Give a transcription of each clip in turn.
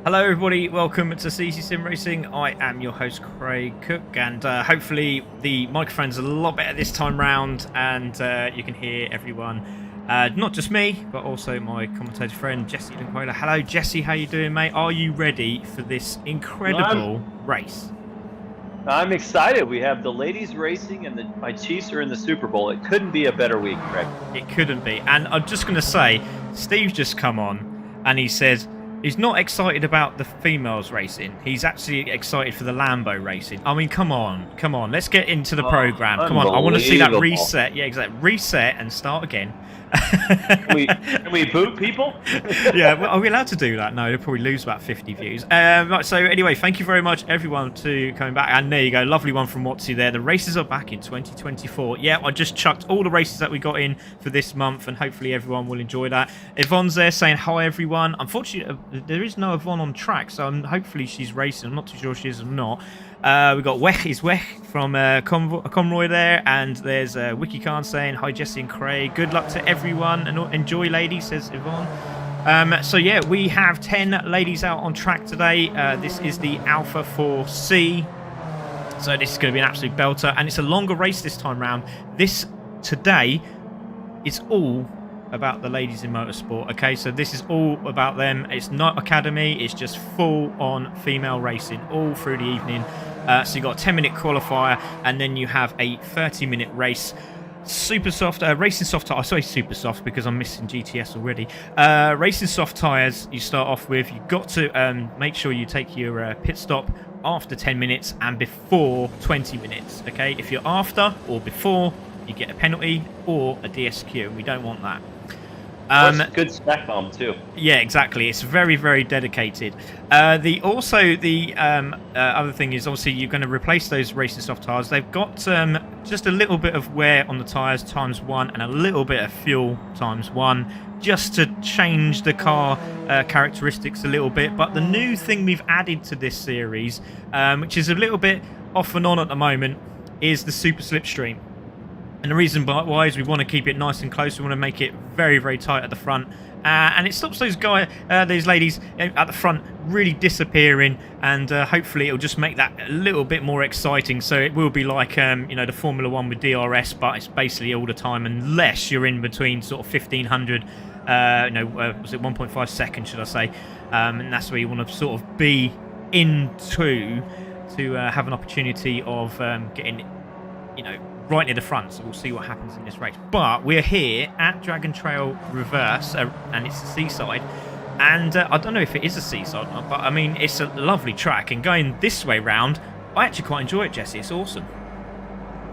Hello everybody, welcome to CC Sim Racing. I am your host Craig Cook, and hopefully the microphone's a lot better this time round, and you can hear everyone, not just me but also my commentator friend Jesse Linquola. Hello Jesse, how you doing, mate? Are you ready for this incredible race? I'm excited. We have the ladies racing and my Chiefs are in the Super Bowl. It couldn't be a better week, Craig. It couldn't be. And I'm just going to say, Steve's just come on and he says he's not excited about the females racing. He's actually excited for the Lambo racing. I mean, come on. Let's get into the program. Come on, I want to see that reset. Yeah, exactly. Reset and start again. Can we boot people? Yeah, well, are we allowed to do that? No, they'll probably lose about 50 views. Right, so anyway, thank you very much, everyone, to coming back. And there you go, lovely one from Watsy there. The races are back in 2024. Yeah, I just chucked all the races that we got in for this month, and hopefully everyone will enjoy that. Yvonne's there saying hi, everyone. Unfortunately, there is no Yvonne on track, so hopefully she's racing. I'm not too sure she is or not. We've got Wech from Conroy there, and there's Wiki Khan saying hi Jesse and Craig, good luck to everyone and enjoy ladies, says Yvonne. So yeah, we have 10 ladies out on track today. This is the Alpha 4C, so this is going to be an absolute belter, and it's a longer race this time round. This today is all about the ladies in motorsport. Okay, so this is all about them. It's not academy, it's just full on female racing all through the evening. So you've got a 10-minute qualifier, and then you have a 30-minute race. Super soft, racing soft tyres. Sorry, super soft because I'm missing GTS already. Racing soft tyres you start off with. You've got to make sure you take your pit stop after 10 minutes and before 20 minutes. Okay, if you're after or before, you get a penalty or a DSQ, and we don't want that. Good spec on too. Yeah, exactly. It's very, very dedicated. The other thing is obviously you're going to replace those racing soft tyres. They've got just a little bit of wear on the tyres ×1 and a little bit of fuel ×1, just to change the car characteristics a little bit. But the new thing we've added to this series, which is a little bit off and on at the moment, is the super slipstream. And the reason why is we want to keep it nice and close. We want to make it very, very tight at the front. And it stops those ladies at the front really disappearing. And hopefully it'll just make that a little bit more exciting. So it will be like, the Formula 1 with DRS, but it's basically all the time, unless you're in between sort of 1500, was it 1.5 seconds, should I say. And that's where you want to sort of be into to have an opportunity of getting, right near the front. So we'll see what happens in this race. But we're here at Dragon Trail Reverse, and it's a seaside. And I don't know if it is a seaside or not, but I mean, it's a lovely track. And going this way round, I actually quite enjoy it, Jesse. It's awesome.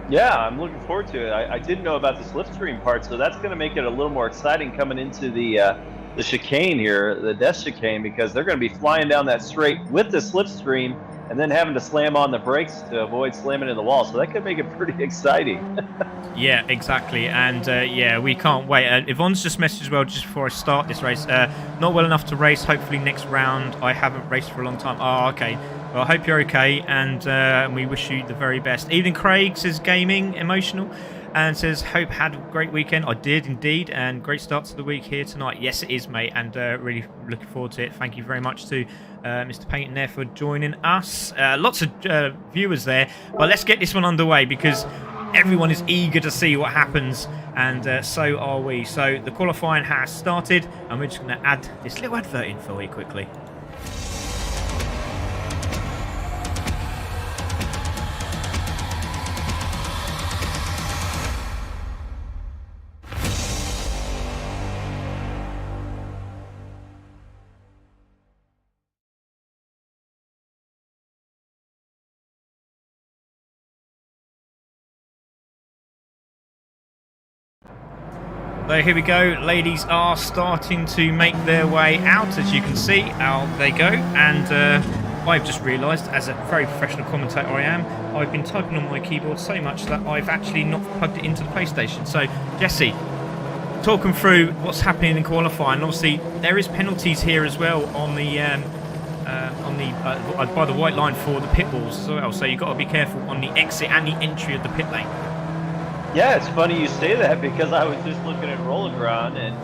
Yeah, I'm looking forward to it. I didn't know about the slipstream part, so that's going to make it a little more exciting coming into the chicane here, the death chicane, because they're going to be flying down that straight with the slipstream and then having to slam on the brakes to avoid slamming into the wall. So that could make it pretty exciting. Yeah, exactly. And yeah, we can't wait. Yvonne's just messaged as well just before I start this race. Not well enough to race. Hopefully next round. I haven't raced for a long time. Oh, okay. Well, I hope you're okay, and we wish you the very best. Evening Craig says gaming, emotional, and says, hope had a great weekend. I did indeed, and great start to the week here tonight. Yes, it is, mate, and really looking forward to it. Thank you very much to Mr. Payton there for joining us. Lots of viewers there, but let's get this one underway because everyone is eager to see what happens, and so are we. So the qualifying has started, and we're just going to add this little advert in for you quickly. So here we go, ladies are starting to make their way out, as you can see. Out they go, and I've just realised, as a very professional commentator I am, I've been typing on my keyboard so much that I've actually not plugged it into the PlayStation. So, Jesse, talk them through what's happening in qualifying. Obviously, there is penalties here as well on the by the white line for the pit walls as well. So you've got to be careful on the exit and the entry of the pit lane. Yeah, it's funny you say that because I was just looking at Rolagron, and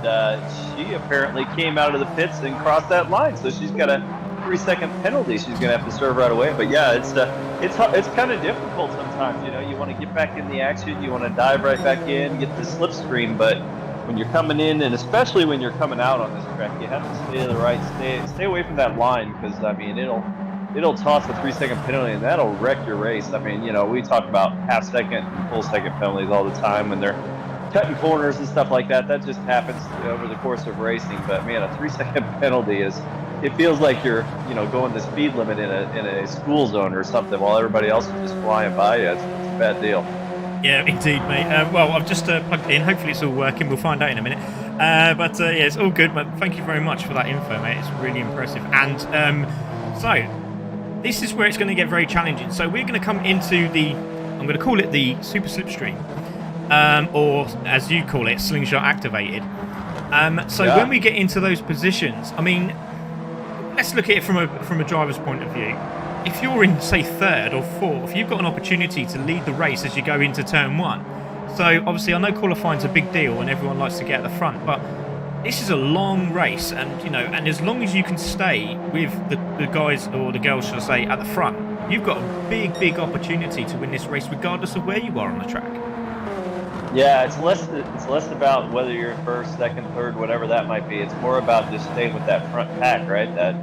she apparently came out of the pits and crossed that line, so she's got a 3-second penalty. She's going to have to serve right away. But yeah, it's kind of difficult sometimes. You know, you want to get back in the action, you want to dive right back in, get the slipstream, but when you're coming in, and especially when you're coming out on this track, you have to stay to the right, stay away from that line, because I mean it'll toss a 3-second penalty, and that'll wreck your race. I mean, you know, we talk about half-second and full-second penalties all the time when they're cutting corners and stuff like that. That just happens over the course of racing. But man, a 3-second penalty it feels like you're, you know, going the speed limit in a school zone or something while everybody else is just flying by you. It's a bad deal. Yeah, indeed, mate. Well, I've just plugged it in. Hopefully it's all working. We'll find out in a minute. But yeah, it's all good. But thank you very much for that info, mate. It's really impressive. And so this is where it's going to get very challenging. So we're going to come into I'm going to call it the Super Slipstream, or as you call it, Slingshot Activated. When we get into those positions, I mean, let's look at it from a driver's point of view. If you're in, say, third or fourth, you've got an opportunity to lead the race as you go into turn one. So obviously I know qualifying's a big deal and everyone likes to get at the front, but this is a long race, and you know, and as long as you can stay with the guys, or the girls should I say, at the front, you've got a big opportunity to win this race regardless of where you are on the track. Yeah, it's less about whether you're in first, second, third, whatever that might be. It's more about just staying with that front pack, right? That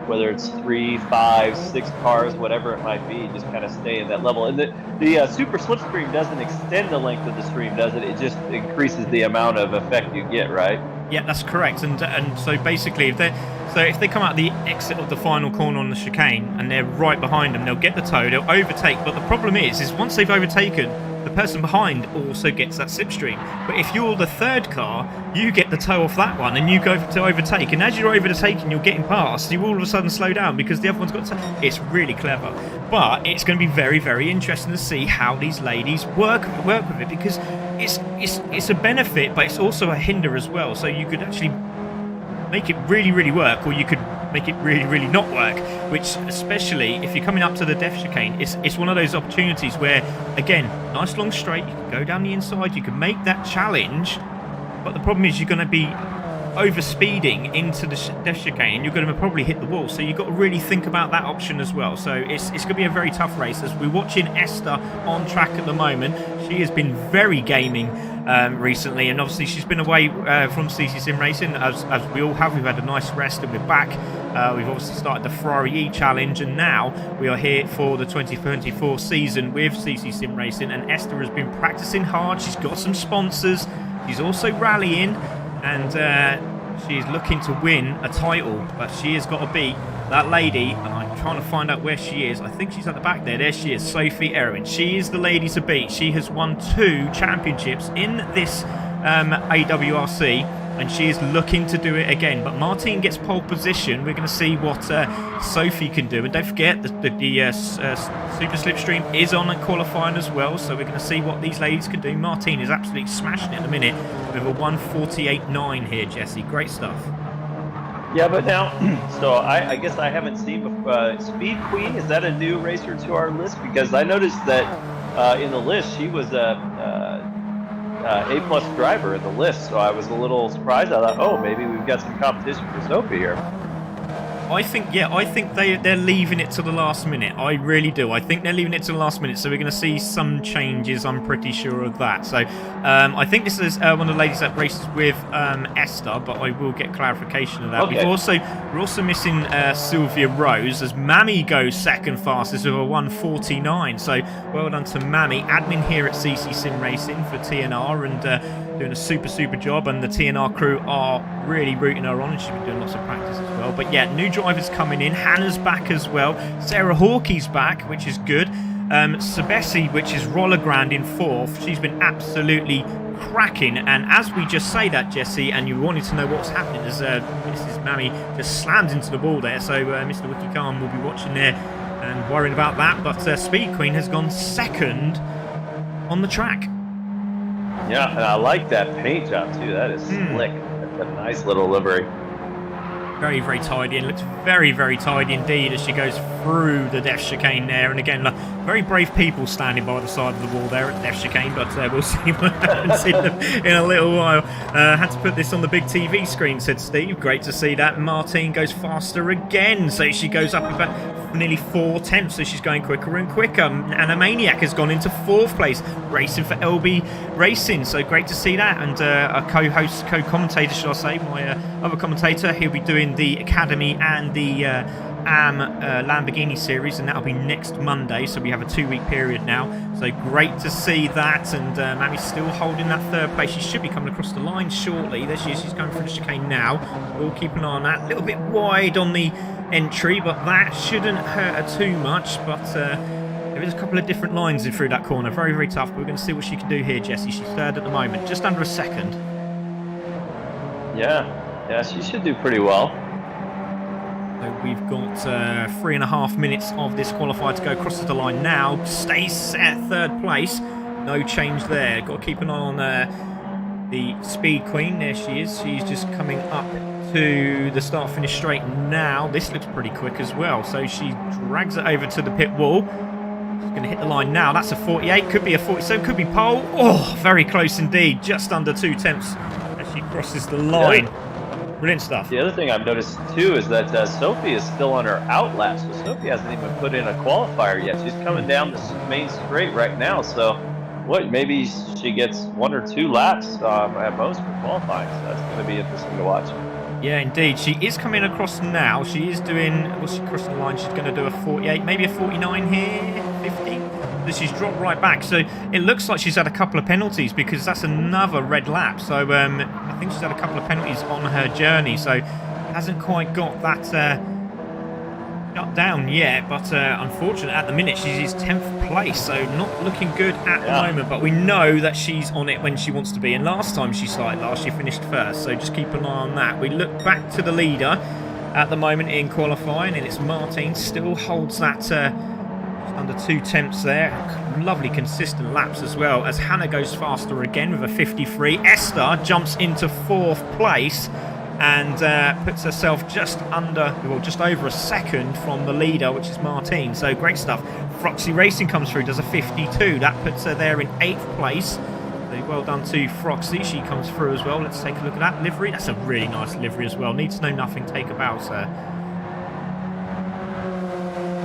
whether it's 3, 5, 6 cars, whatever it might be, just kind of stay in that level. And the Super Slipstream doesn't extend the length of the stream, does it? It just increases the amount of effect you get, right? Yeah, that's correct. And so basically, if they come out the exit of the final corner on the chicane and they're right behind them, they'll get the tow, they'll overtake. But the problem is once they've overtaken, the person behind also gets that slipstream. But if you're the third car, you get the tow off that one and you go to overtake. And as you're overtaking, you're getting past, you all of a sudden slow down because the other one's got tow. It's really clever. But it's going to be very interesting to see how these ladies work with it, because it's a benefit, but it's also a hinder as well. So you could actually make it really work, or you could make it really not work, which, especially if you're coming up to the death chicane, it's one of those opportunities where, again, nice long straight, you can go down the inside, you can make that challenge, but the problem is you're going to be over speeding into the death chicane, you're going to probably hit the wall. So you've got to really think about that option as well. So it's going to be a very tough race. As we're watching Esther on track at the moment, she has been very gaming recently, and obviously she's been away from CC Sim Racing, as we all have. We've had a nice rest and we're back. We've obviously started the Ferrari E Challenge, and now we are here for the 2024 season with CC Sim Racing, and Esther has been practicing hard. She's got some sponsors. She's also rallying, and she's looking to win a title, but she has got to beat that lady, and I'm trying to find out where she is. I think she's at the back there. There she is, Sophie Erwin. She is the lady to beat. She has won 2 championships in this AWRC, and she is looking to do it again. But Martine gets pole position. We're going to see what Sophie can do. And don't forget, the Super Slipstream is on qualifying as well, so we're going to see what these ladies can do. Martine is absolutely smashing it at the minute with a 1:48.9 here, Jesse. Great stuff. Yeah, but now, so I guess I haven't seen Speed Queen. Is that a new racer to our list? Because I noticed that in the list she was A+ driver in the list, so I was a little surprised. I thought, oh, maybe we've got some competition for Sophie here. I think they're leaving it to the last minute. I really do. I think they're leaving it to the last minute, so we're going to see some changes. I'm pretty sure of that. So I think this is one of the ladies that races with Esther, but I will get clarification of that. Okay. We're also missing Sylvia Rose, as Mammy goes second fastest with a 1:49. So well done to Mammy, admin here at CC Sim Racing for TNR, and doing a super job, and the TNR crew are really rooting her on, and she's been doing lots of practice as well. But yeah, new drivers coming in. Hannah's back as well. Sarah Hawkey's back, which is good. Sebessi, which is Roller Grand in 4th. She's been absolutely cracking. And as we just say that, Jesse, and you wanted to know what's happening, as Mrs. Mammy just slams into the ball there. So Mr. Wiki Khan will be watching there and worrying about that. But Speed Queen has gone second on the track. Yeah, and I like that paint job too. That is slick. That's a nice little livery. Very, very tidy, and looks very, very tidy indeed as she goes through the death chicane there. And again, very brave people standing by the side of the wall there at the death chicane, but we'll see what happens in a little while. Had to put this on the big TV screen, said Steve. Great to see that. Martine goes faster again, so she goes up about nearly 4 tenths, so she's going quicker and quicker. Animaniac has gone into 4th place, racing for LB Racing, so great to see that. And a co-host, co-commentator, should I say, my other commentator, he'll be doing the Academy and the Lamborghini series, and that'll be next Monday, so we have a 2-week period now, so great to see that. And Mammy's still holding that 3rd place. She should be coming across the line shortly. There she is, she's going through the chicane now. We'll keep an eye on that. A little bit wide on the entry, but that shouldn't hurt her too much. But there is a couple of different lines in through that corner, very, very tough. But we're going to see what she can do here. Jessie, she's 3rd at the moment, just under a second. Yeah, she should do pretty well. So we've got 3.5 minutes of this qualifier to go. Crosses the line now, stays at 3rd place. No change there. Got to keep an eye on the Speed Queen. There she is. She's just coming up to the start finish straight now. This looks pretty quick as well. So she drags it over to the pit wall. She's going to hit the line now. That's a 48. Could be a 47. Could be pole. Oh, very close indeed. Just under 2 tenths as she crosses the line. Brilliant stuff. The other thing I've noticed too is that Sophie is still on her out lap, so Sophie hasn't even put in a qualifier yet. She's coming down the main straight right now, so maybe she gets 1 or 2 laps at most for qualifying, so that's going to be interesting to watch. Yeah, indeed. She is coming across now. She is doing, well, she crossed the line. She's going to do a 48, maybe a 49 here, 50. But she's dropped right back. So it looks like she's had a couple of penalties, because that's another red lap. So I think she's had a couple of penalties on her journey. So hasn't quite got that shut down yet. But unfortunately, at the minute, she's 10th place. So not looking good at the moment. But we know that she's on it when she wants to be. And last time she started she finished 1st. So just keep an eye on that. We look back to the leader at the moment in qualifying, and it's Martine. Still holds that under 2 tenths there. Lovely consistent laps as well, as Hannah goes faster again with a 53. Esther jumps into 4th place and puts herself just over a second from the leader, which is Martine. So great stuff. Froxy Racing comes through, does a 52. That puts her there in 8th place. So well done to Froxy. She comes through as well. Let's take a look at that livery. That's a really nice livery as well. Needs to know nothing, take a bow, sir.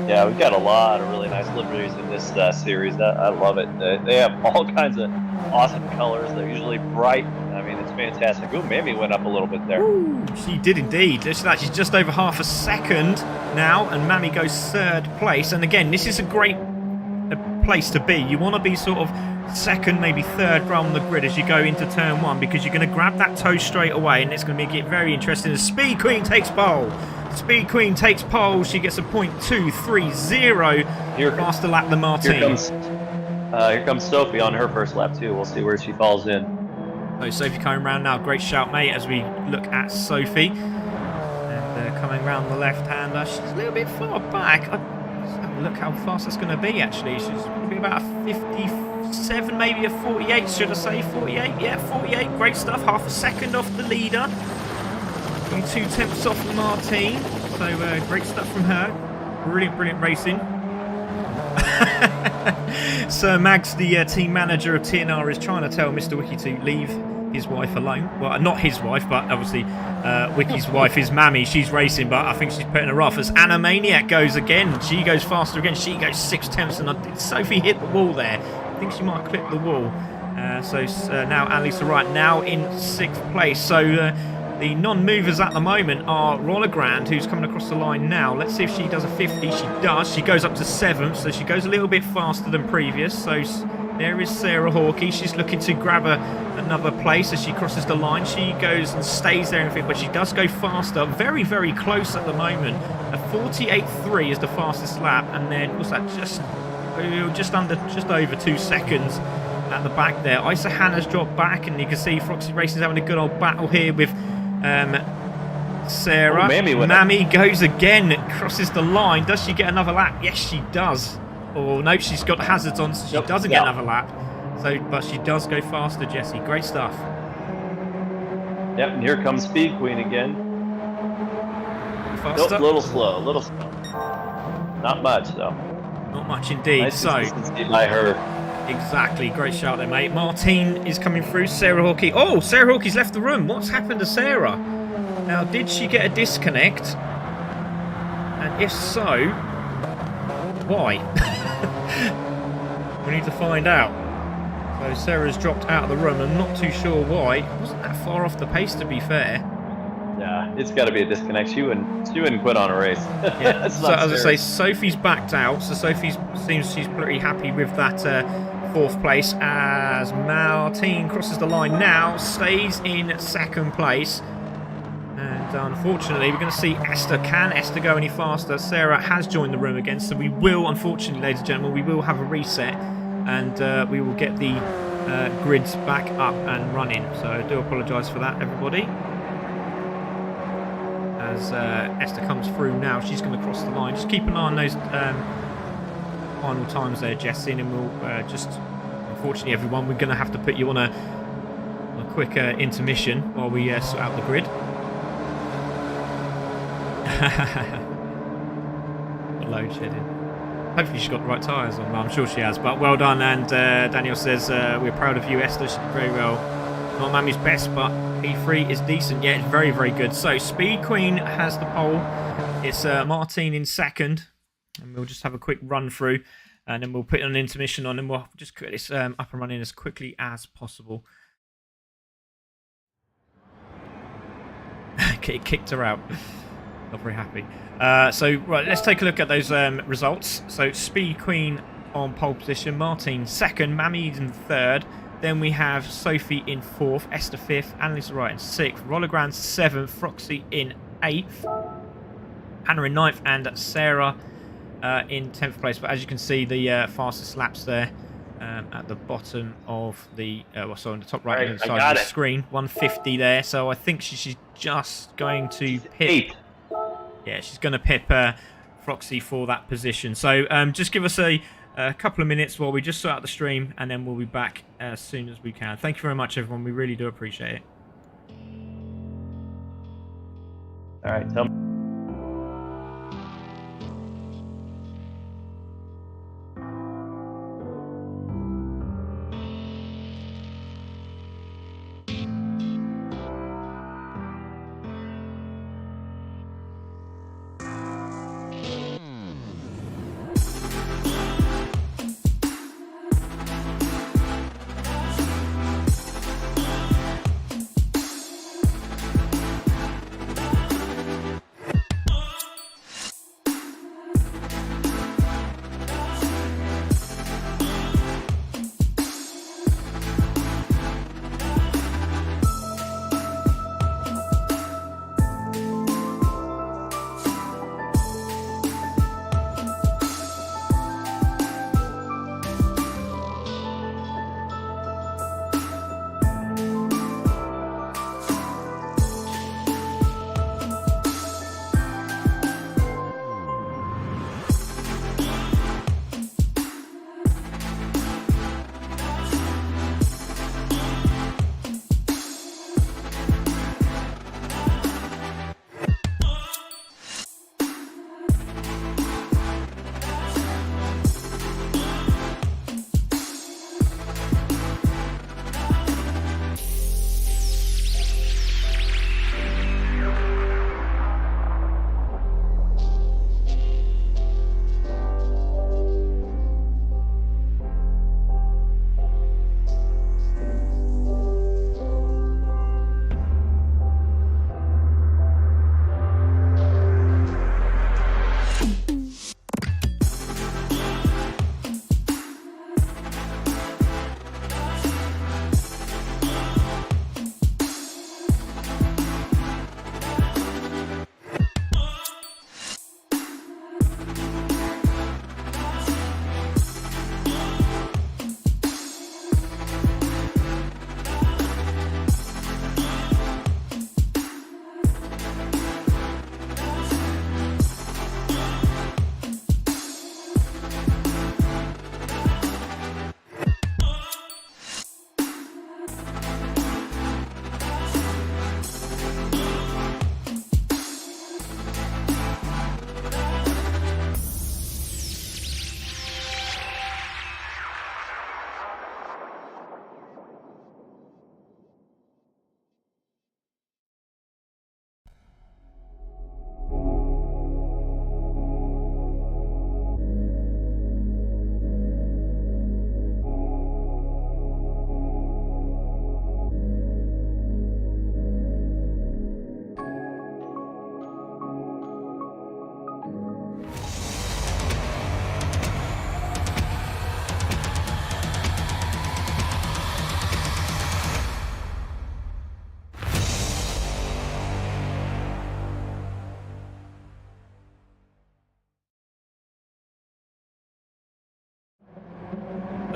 Yeah, we've got a lot of really nice liveries in this series. I love it. They have all kinds of awesome colors. They're usually bright. I mean, it's fantastic. Ooh, Mamie went up a little bit there. Ooh, she did indeed. She's just over half a second now, and Mamie goes 3rd place. And again, this is a great place to be. You want to be sort of 2nd, maybe 3rd on the grid as you go into turn 1, because you're going to grab that toe straight away, and it's going to make it very interesting. The Speed Queen takes pole. Speed Queen takes pole. She gets a .230. Here, faster lap than Martine. Here comes Sophie on her 1st lap too. We'll see where she falls in. So Sophie coming around now. Great shout, mate, as we look at Sophie. And coming around the left-hander. She's a little bit far back. Let's have a look how fast that's going to be, actually. She's going to be about a 57, maybe a 48, should I say. 48, yeah, 48. Great stuff. Half a second off the leader. 2 tenths off from Martine. So great stuff from her. Brilliant, brilliant racing. Sir Mags, the team manager of TNR, is trying to tell Mr. Wiki to leave his wife alone. Well, not his wife, but obviously Wiki's wife is Mammy. She's racing, but I think she's putting her off. As Animaniac goes again. She goes faster again. She goes 6 tenths. And Sophie hit the wall there. I think she might have clipped the wall. So now Annalisa Wright now in 6th place. So the non-movers at the moment are Roller Grand, who's coming across the line now. Let's see if she does a 50. She does. She goes up to 7th, so she goes a little bit faster than previous. So there is Sarah Hawkey. She's looking to grab another place as she crosses the line. She goes and stays there in 5th, but she does go faster. Very, very close at the moment. A 48.3 is the fastest lap, and then what's that? Just over 2 seconds at the back there. Isa Hannah's dropped back, and you can see Froxy Racing's having a good old battle here with Sarah. Mammy goes again, crosses the line. Does she get another lap? Yes, she does. Or no, she's got hazards on, so she doesn't get another lap. So, but she does go faster, Jessie. Great stuff. Yep, and here comes Speed Queen again. faster. Nope, little slow, little slow. Not much though. Not much indeed. Nice So consistency by her. exactly, great shout there, mate. Martine is coming through. Sarah Hawkey. Oh, Sarah Hawkey's left the room. What's happened to Sarah? Now, did she get a disconnect? And if so, why? We need to find out. So Sarah's dropped out of the room. I'm not too sure why. It wasn't that far off the pace, to be fair. Yeah, it's got to be a disconnect. She wouldn't quit on a race. Yeah. So as I say, Sophie's backed out. So Sophie seems she's pretty happy with that 4th place. As Martine crosses the line now, stays in 2nd place. And unfortunately, we're going to see Esther. Can Esther go any faster? Sarah has joined the room again, so we will, unfortunately, ladies and gentlemen, we will have a reset, and we will get the grids back up and running. So I do apologise for that, everybody. As Esther comes through now, she's going to cross the line. Just keep an eye on those final times there, Jessie, and we'll just, unfortunately, everyone, we're going to have to put you on a quick intermission while we sort out the grid. Load shedding. Hopefully she's got the right tyres on. Well, I'm sure she has, but well done. And Daniel says, we're proud of you, Esther. She did very well. Not Mammy's best, but P3 is decent. Yeah, it's very, very good. So Speed Queen has the pole. It's Martine in 2nd. And we'll just have a quick run through. And then we'll put an intermission on and we'll just get this up and running as quickly as possible. It kicked her out. Not very happy. So, right, let's take a look at those results. So, Speed Queen on pole position, Martine 2nd, Mammy's in 3rd. Then we have Sophie in 4th, Esther 5th, Annalisa Wright in 6th, Rollergrand 7th, Froxy in 8th, Hannah in 9th, and Sarah in 10th place. But as you can see, the fastest laps there at the bottom of the, sorry, on the top right hand side of the screen, 150 there. So I think she's just going to pip. Yeah, she's going to pip Froxy for that position. So just give us a couple of minutes while we just sort out the stream, and then we'll be back as soon as we can. Thank you very much, everyone. We really do appreciate it. All right, tell me.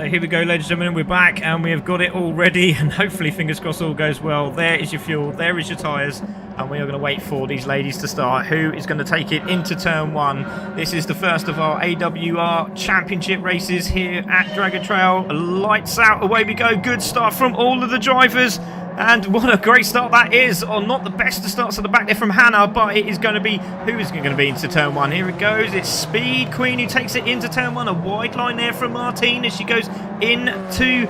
So here we go, ladies and gentlemen, we're back and we have got it all ready, and hopefully, fingers crossed, all goes well. There is your fuel, there is your tyres, and we are going to wait for these ladies to start. Who is going to take it into turn 1? This is the first of our AWR Championship races here at Dragon Trail. Lights out, away we go. Good start from all of the drivers. And what a great start that is. Or not the best of starts at the back there from Hannah, but it is going to be, who is going to be into turn 1? Here it goes. It's Speed Queen who takes it into turn 1. A wide line there from Martine as she goes into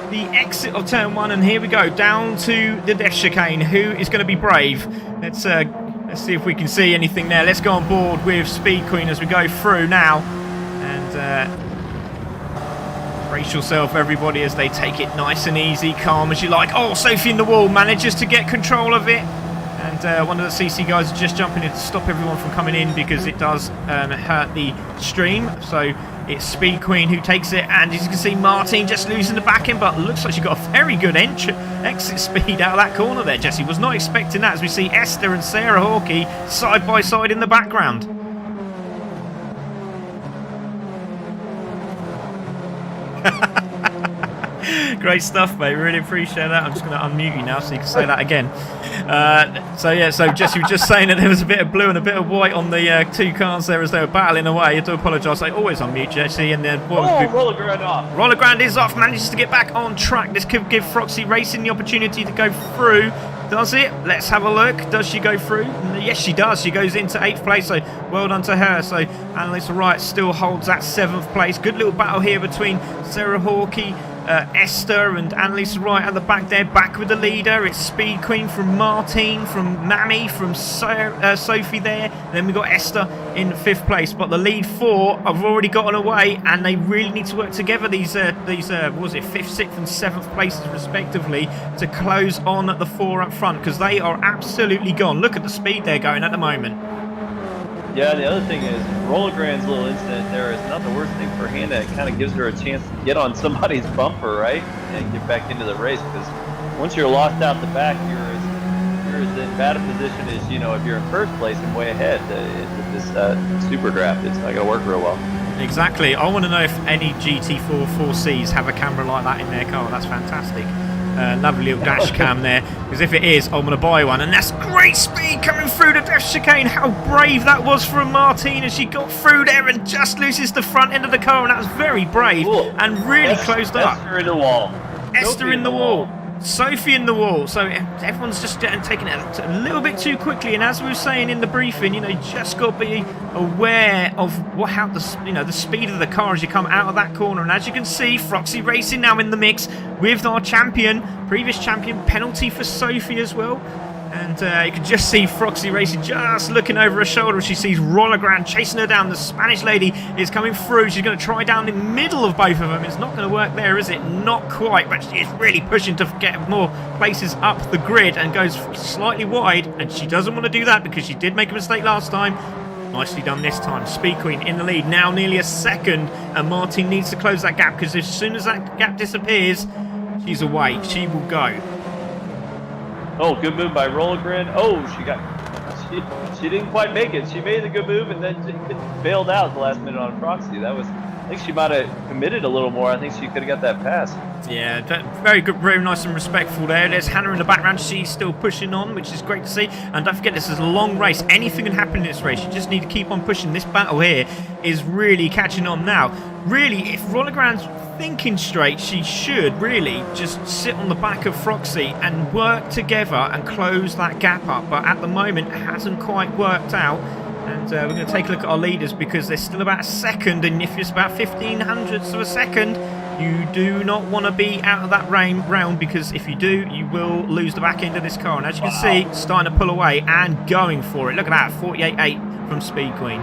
the exit of turn 1. And here we go, down to the death chicane. Who is going to be brave? Let's see if we can see anything there. Let's go on board with Speed Queen as we go through now. And brace yourself, everybody, as they take it nice and easy, calm as you like. Oh, Sophie in the wall manages to get control of it. And one of the CC guys is just jumping in to stop everyone from coming in because it does hurt the stream. So it's Speed Queen who takes it. And as you can see, Martine just losing the back end, but looks like she got a very good exit speed out of that corner there, Jesse. Was not expecting that, as we see Esther and Sarah Hawkey side by side in the background. Great stuff, mate. Really appreciate that. I'm just going to unmute you now so you can say that again. So Jesse was just saying that there was a bit of blue and a bit of white on the two cars there as they were battling away. I do apologise. I always unmute Jesse. And then Roller Grand off. Roller Grand is off. Manages to get back on track. This could give Froxy Racing the opportunity to go through. Does it? Let's have a look. Does she go through? Yes, she does. She goes into 8th place, so well done to her. So Annalise Wright still holds that 7th place. Good little battle here between Sarah Hawkey, Esther and Annalise Wright at the back there, back with the leader. It's Speed Queen from Martine, from Mammy, from Sophie there. Then we've got Esther in 5th place. But the lead 4 have already gotten away, and they really need to work together, these what was it, 5th, 6th and 7th places respectively, to close on the 4 up front, because they are absolutely gone. Look at the speed they're going at the moment. Yeah, the other thing is, Roller Grand's little incident there is not the worst thing for Hannah. It kind of gives her a chance to get on somebody's bumper, right? And get back into the race, because once you're lost out the back, you're as in bad a position as, you know, if you're in 1st place and way ahead with this super draft. It's not going to work real well. Exactly. I want to know if any GT4 4Cs have a camera like that in their car. That's fantastic. Lovely little dash cam there, because if it is, I'm going to buy one. And that's great speed coming through the dash chicane. How brave that was from Martine as she got through there and just loses the front end of the car, and that was very brave. Ooh, and really closed up. Esther in the wall. Esther in the wall. Sophie in the wall. So everyone's just taking it a little bit too quickly. And as we were saying in the briefing, you know, you just got to be aware of how the speed of the car as you come out of that corner. And as you can see, Froxy Racing now in the mix with our champion, previous champion. Penalty for Sophie as well. And you can just see Froxy Racing just looking over her shoulder as she sees Roller Grand chasing her down. The Spanish lady is coming through. She's going to try down the middle of both of them. It's not going to work there, is it? Not quite, but she is really pushing to get more places up the grid and goes slightly wide. And she doesn't want to do that because she did make a mistake last time. Nicely done this time. Speed Queen in the lead, now nearly a second. And Martin needs to close that gap, because as soon as that gap disappears, she's away. She will go. Oh, good move by Roller Grand. Oh, she didn't quite make it. She made a good move and then bailed out at the last minute on Froxy. That was, I think she might have committed a little more. I think she could have got that pass. Yeah, very good, very nice and respectful there. There's Hannah in the background. She's still pushing on, which is great to see. And don't forget, this is a long race. Anything can happen in this race. You just need to keep on pushing. This battle here is really catching on now. Really, if Roller Grand's thinking straight, she should really just sit on the back of Froxy and work together and close that gap up. But at the moment, it hasn't quite worked out. And we're going to take a look at our leaders, because they're still about a second, and if it's about 1500ths of a second, you do not want to be out of that round, because if you do, you will lose the back end of this car. And as you can see, starting to pull away and going for it. Look at that, 48.8 from Speed Queen.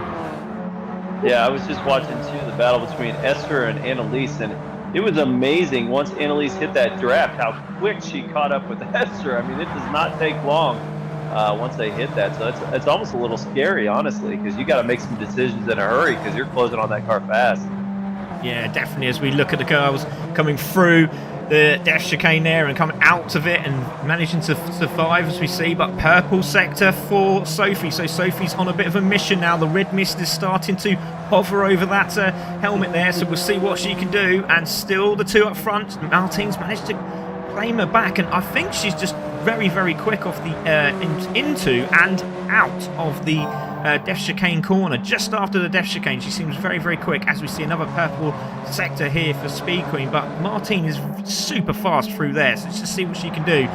Yeah, I was just watching too the battle between Esther and Annalise, and it was amazing once Annalise hit that draft how quick she caught up with Esther. I mean, it does not take long once they hit that, so it's almost a little scary, honestly, because you got to make some decisions in a hurry because you're closing on that car fast. Yeah, definitely. As we look at the cars coming through the death chicane there and coming out of it and managing to survive, as we see. But purple sector for Sophie. So Sophie's on a bit of a mission now. The red mist is starting to hover over that helmet there. So we'll see what she can do. And still the two up front. Martine's managed to claim her back. And I think she's just very, very quick off the into and out of the death chicane corner. Just after the death chicane, she seems very, very quick, as we see another purple sector here for Speed Queen. But Martine is super fast through there, so let's just see what she can do.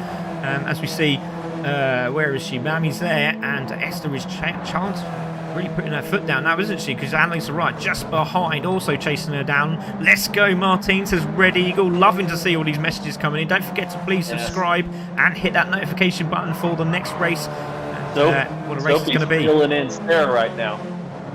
As we see, where is she? Mammy's there, and Esther is Chance really putting her foot down now, isn't she? Because Annalisa Wright just behind, also chasing her down. Let's go, Martine, says Red Eagle. Loving to see all these messages coming in. Don't forget to please subscribe and hit that notification button for the next race. What a race it's going to be. Filling in Sarah right now.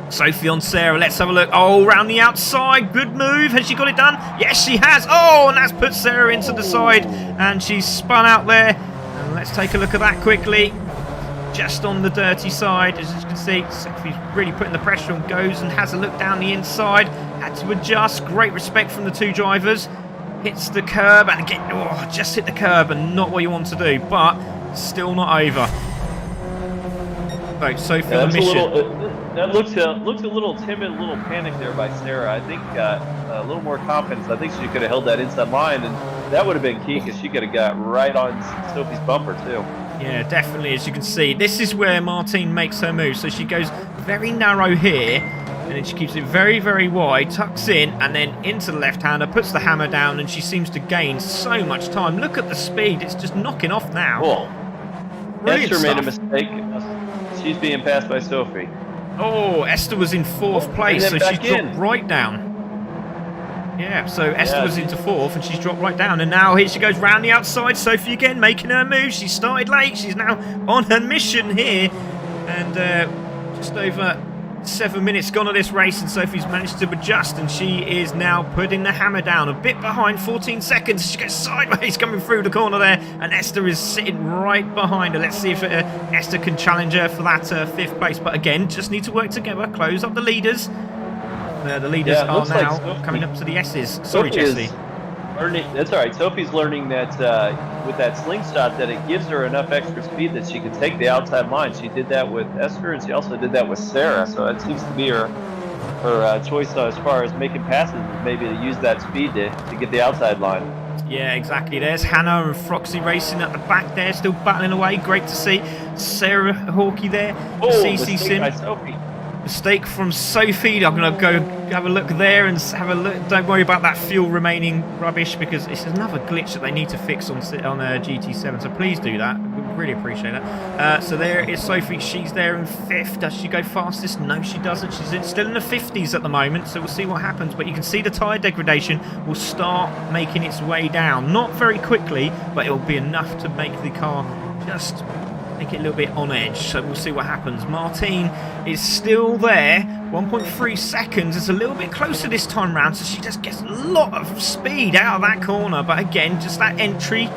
Sophie on Sarah. Let's have a look. Oh, round the outside. Good move. Has she got it done? Yes, she has. Oh, and that's put Sarah into the side. And she's spun out there. And let's take a look at that quickly. Just on the dirty side, as you can see, Sophie's really putting the pressure on, goes and has a look down the inside, had to adjust. Great respect from the two drivers. Hits the curb and again, just hit the curb and not what you want to do, but still not over. So Sophie on mission. That looked a little timid, a little panicked there by Sarah. I think a little more confidence. I think she could have held that inside line, and that would have been key because she could have got right on Sophie's bumper too. Yeah, definitely. As you can see, this is where Martine makes her move. So she goes very narrow here, and then she keeps it very, very wide, tucks in, and then into the left-hander, puts the hammer down, and she seems to gain so much time. Look at the speed. It's just knocking off now. Cool. Esther made a mistake. She's being passed by Sophie. Oh, Esther was in fourth place, so she dropped right down. Yeah, so Esther was into fourth and she's dropped right down. And now here she goes round the outside. Sophie again making her move. She started late. She's now on her mission here. And just over 7 minutes gone of this race, and Sophie's managed to adjust, and she is now putting the hammer down a bit behind. 14 seconds. She goes sideways coming through the corner there, and Esther is sitting right behind her. Let's see if Esther can challenge her for that fifth place. But again, just need to work together, close up the leaders. The leaders are now coming up to the S's. Sorry, Jesse. That's all right. Sophie's learning that with that slingshot, that it gives her enough extra speed that she can take the outside line. She did that with Esther, and she also did that with Sarah. So it seems to be her choice as far as making passes, is maybe to use that speed to get the outside line. Yeah, exactly. There's Hannah and Froxy racing at the back there, still battling away. Great to see Sarah Hawkey there. CC Sim. Mistake from Sophie. I'm going to go have a look there and have a look. Don't worry about that fuel remaining rubbish, because it's another glitch that they need to fix on GT7. So please do that. We really appreciate that. So there is Sophie. She's there in fifth. Does she go fastest? No, she doesn't. She's still in the 50s at the moment. So we'll see what happens. But you can see the tyre degradation will start making its way down. Not very quickly, but it will be enough to make the car just make it a little bit on edge, so we'll see what happens. Martine is still there, 1.3 seconds. It's a little bit closer this time round, so she just gets a lot of speed out of that corner. But again, just that entry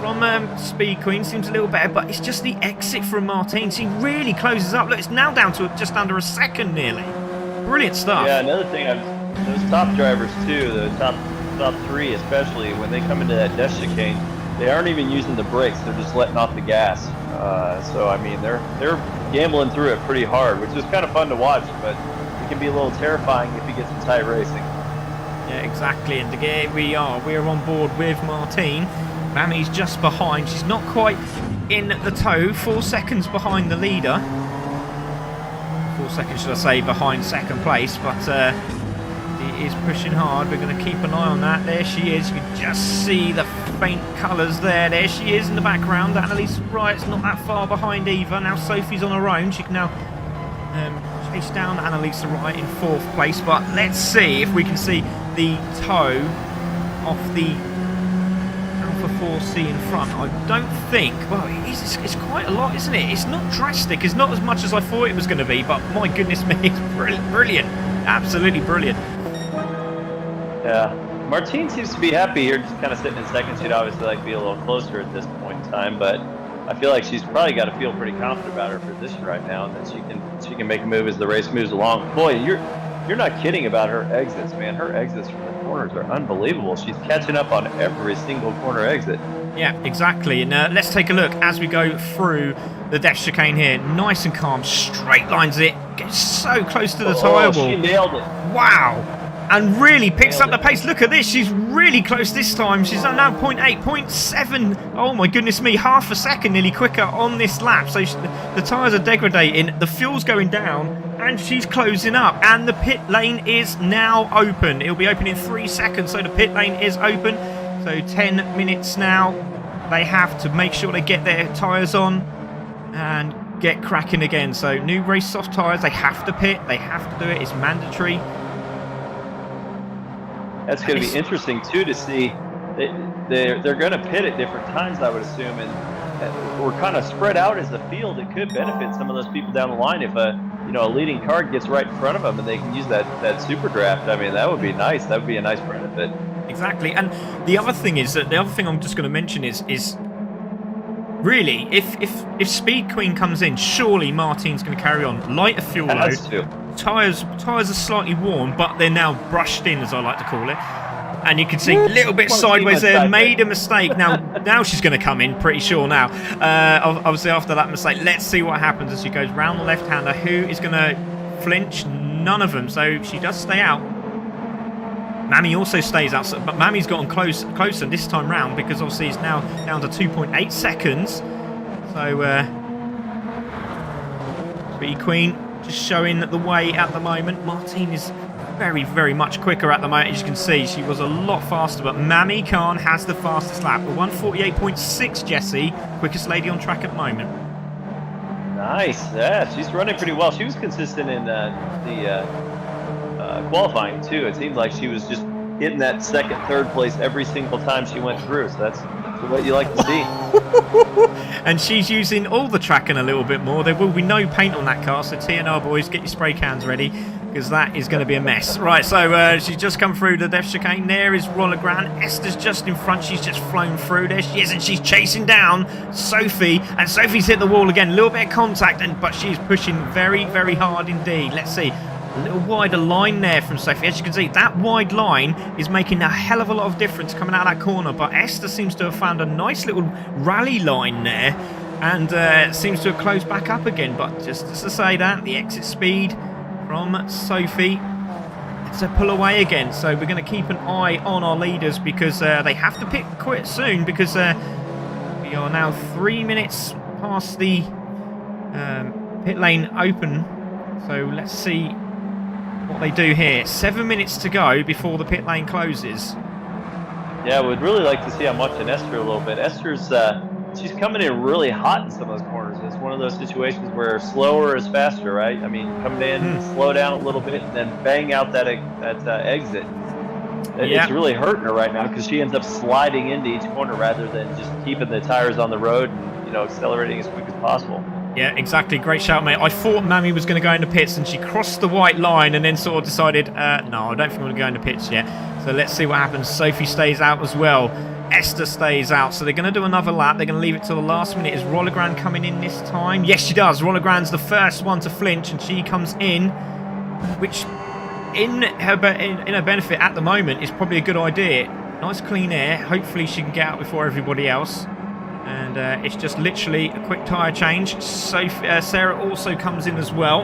from Speed Queen seems a little better, but it's just the exit from Martine. She really closes up. Look, it's now down to just under a second nearly. Brilliant stuff. Yeah, another thing, those top drivers too, the top three especially, when they come into that death chicane, they aren't even using the brakes. They're just letting off the gas. So I mean, they're gambling through it pretty hard, which is kind of fun to watch, but it can be a little terrifying if you get some tight racing. Yeah, exactly. And again, we're on board with Martine. Mammy's just behind. She's not quite in the tow. 4 seconds behind the leader. 4 seconds, should I say, behind second place, but he is pushing hard. We're going to keep an eye on that. There she is. You can just see the faint colours there. There she is in the background. Annalise Wright's not that far behind either. Now Sophie's on her own. She can now chase down Annalise Wright in fourth place. But let's see if we can see the toe of the Alpha 4C in front. I don't think. Well, it's quite a lot, isn't it? It's not drastic. It's not as much as I thought it was going to be. But my goodness me, it's brilliant. Absolutely brilliant. Yeah, Martine seems to be happy here, just kind of sitting in second. She'd obviously like to be a little closer at this point in time, but I feel like she's probably got to feel pretty confident about her position right now, and that she can make a move as the race moves along. Boy, you're not kidding about her exits, man. Her exits from the corners are unbelievable. She's catching up on every single corner exit. Yeah, exactly. And let's take a look as we go through the death chicane here. Nice and calm, straight lines it, gets so close to the tyre wall. She nailed it. Wow. And really picks up the pace. Look at this. She's really close this time. She's on now 0.8, 0.7. Oh my goodness me. Half a second nearly quicker on this lap. So the tyres are degrading. The fuel's going down. And she's closing up. And the pit lane is now open. It'll be open in 3 seconds. So the pit lane is open. So 10 minutes now. They have to make sure they get their tyres on and get cracking again. So new race soft tyres. They have to pit. They have to do it. It's mandatory. That's going to be interesting too to see. They're going to pit at different times, I would assume, and we're kind of spread out as a field. It could benefit some of those people down the line if a leading car gets right in front of them and they can use that super draft. I mean, that would be nice. That would be a nice benefit. Exactly. And the other thing is that I'm just going to mention is really if Speed Queen comes in, surely Martine's going to carry on. Lighter fuel load. Tyres are slightly worn, but they're now brushed in, as I like to call it. And you can see a little bit sideways there. Made a mistake. Now she's going to come in, pretty sure now. Obviously, after that mistake, let's see what happens as she goes round the left-hander. Who is going to flinch? None of them. So she does stay out. Mammy also stays out, but Mammy's gotten closer this time round because obviously it's now down to 2.8 seconds. So Speed Queen just showing the way at the moment. Martine is very, very much quicker at the moment. As you can see, she was a lot faster, but Mammy Khan has the fastest lap. 1:48.6, Jesse, quickest lady on track at the moment. Nice. Yeah, she's running pretty well. She was consistent in the qualifying too. It seems like she was just hitting that second, third place every single time she went through. So that's what you like to see. And she's using all the tracking a little bit more. There will be no paint on that car, so TNR boys, get your spray cans ready, because that is going to be a mess. Right, so she's just come through the death chicane. There is Roller Grand. Esther's just in front. She's just flown through. There she is, and she's chasing down Sophie. And Sophie's hit the wall again. A little bit of contact, but she's pushing very, very hard indeed. Let's see. A little wider line there from Sophie. As you can see, that wide line is making a hell of a lot of difference coming out of that corner. But Esther seems to have found a nice little rally line there and seems to have closed back up again. But just to say that, the exit speed from Sophie, it's a pull away again. So we're going to keep an eye on our leaders because they have to pick quit soon because we are now 3 minutes past the pit lane open. So let's see what they do here. 7 minutes to go before the pit lane closes. Yeah, we'd really like to see. I'm watching Esther a little bit. Esther's she's coming in really hot in some of those corners. It's one of those situations where slower is faster, right? I mean, coming in, slow down a little bit, and then bang out that exit. It's really hurting her right now because she ends up sliding into each corner rather than just keeping the tires on the road and accelerating as quick as possible. Yeah, exactly. Great shout, mate. I thought Mammy was going to go into pits and she crossed the white line and then sort of decided, no, I don't think I'm going to go into pits yet. So let's see what happens. Sophie stays out as well. Esther stays out. So they're going to do another lap. They're going to leave it till the last minute. Is Rollergrand coming in this time? Yes, she does. Rollergrand's the first one to flinch and she comes in, which in her benefit at the moment is probably a good idea. Nice clean air. Hopefully she can get out before everybody else. And it's just literally a quick tyre change. So Sarah also comes in as well.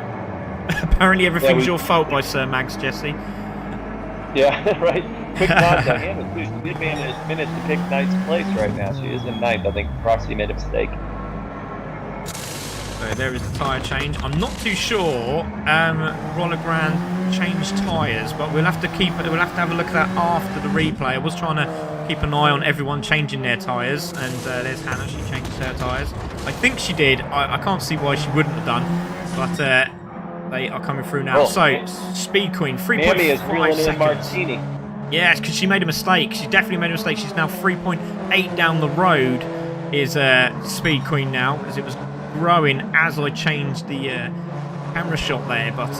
Apparently everything's your fault by Sir Mags, Jesse. Yeah, right. Quick contact. She did manage to pick ninth place right now. She is in ninth. I think Proxy made a mistake. So there is the tyre change. I'm not too sure Roller Grand changed tyres, but we'll have to have a look at that after the replay. I was trying to keep an eye on everyone changing their tyres, and there's Hannah. She changes her tyres. I think she did. I can't see why she wouldn't have done, but they are coming through now. So Speed Queen, 3.5 seconds. Martini. Yeah, because she made a mistake. She definitely made a mistake. She's now 3.8 down the road. Is Speed Queen now, as it was growing as I changed the camera shot there, but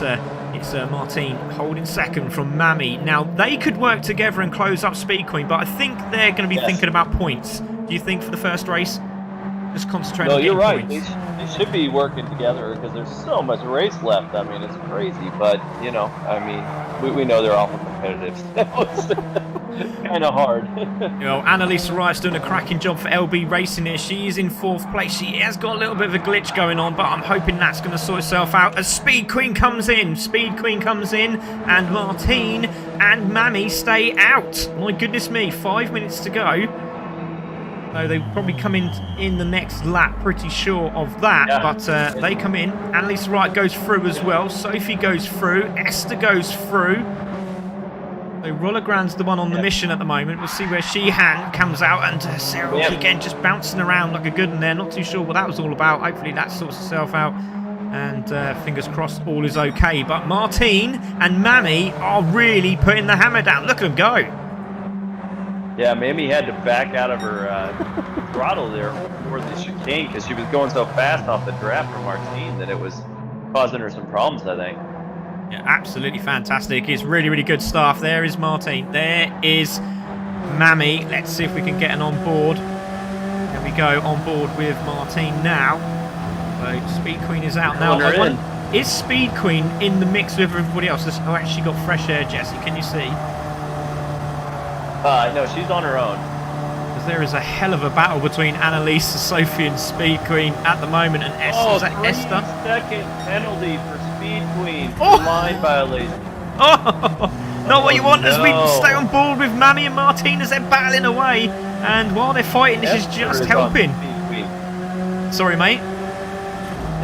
it's Martine holding second from Mammy. Now they could work together and close up Speed Queen, but I think they're going to be thinking about points. Do you think for the first race? Just concentrate No, on you're getting right. points. They should be working together because there's so much race left. I mean, it's crazy. But, you know, I mean, we know they're awful competitive. So it's kind of hard. Well, Annalisa Wright's doing a cracking job for LB Racing here. She is in 4th place. She has got a little bit of a glitch going on, but I'm hoping that's going to sort itself out as Speed Queen comes in. Speed Queen comes in, and Martine and Mammy stay out. My goodness me, 5 minutes to go. So they probably come in the next lap, pretty sure of that. Yeah. But they come in. Annalisa Wright goes through as well. Sophie goes through. Esther goes through. So Rollergrand's the one on the mission at the moment. We'll see where Sheehan comes out. And Sarah again just bouncing around like a good one there. Not too sure what that was all about. Hopefully that sorts itself out. And fingers crossed all is okay. But Martine and Mammy are really putting the hammer down. Look at them go. Yeah, Mamie had to back out of her throttle there before the chicane because she was going so fast off the draft from Martine that it was causing her some problems, I think. Yeah, absolutely fantastic. It's really, really good stuff. There is Martine. There is Mammy. Let's see if we can get an on board. There we go, on board with Martine now. So Speed Queen is out now. Is Speed Queen in the mix with everybody else? Oh, actually got fresh air, Jesse. Can you see? No, she's on her own. Because there is a hell of a battle between Annalisa, Sophie, and Speed Queen at the moment. And Esther, is that Esther? 3-second penalty for Speed Queen for Oh! line violation. Oh, not what you want as we stay on board with Mammy and Martine as they're battling away. And while they're fighting, this is just helping. Sorry, mate.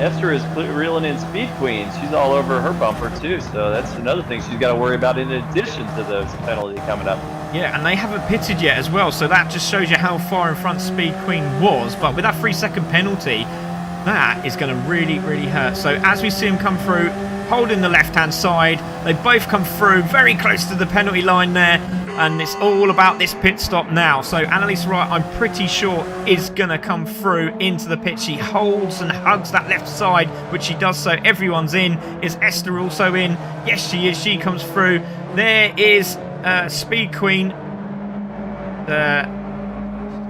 Esther is reeling in Speed Queen. She's all over her bumper too, so that's another thing she's got to worry about in addition to those penalties coming up. Yeah, and they haven't pitted yet as well, so that just shows you how far in front Speed Queen was. But with that 3-second penalty, that is going to really, really hurt. So as we see them come through, holding the left-hand side, they both come through very close to the penalty line there, and it's all about this pit stop now. So Annalisa Wright, I'm pretty sure, is going to come through into the pit. She holds and hugs that left side, which she does so. Everyone's in. Is Esther also in? Yes, she is. She comes through. There is Speed Queen.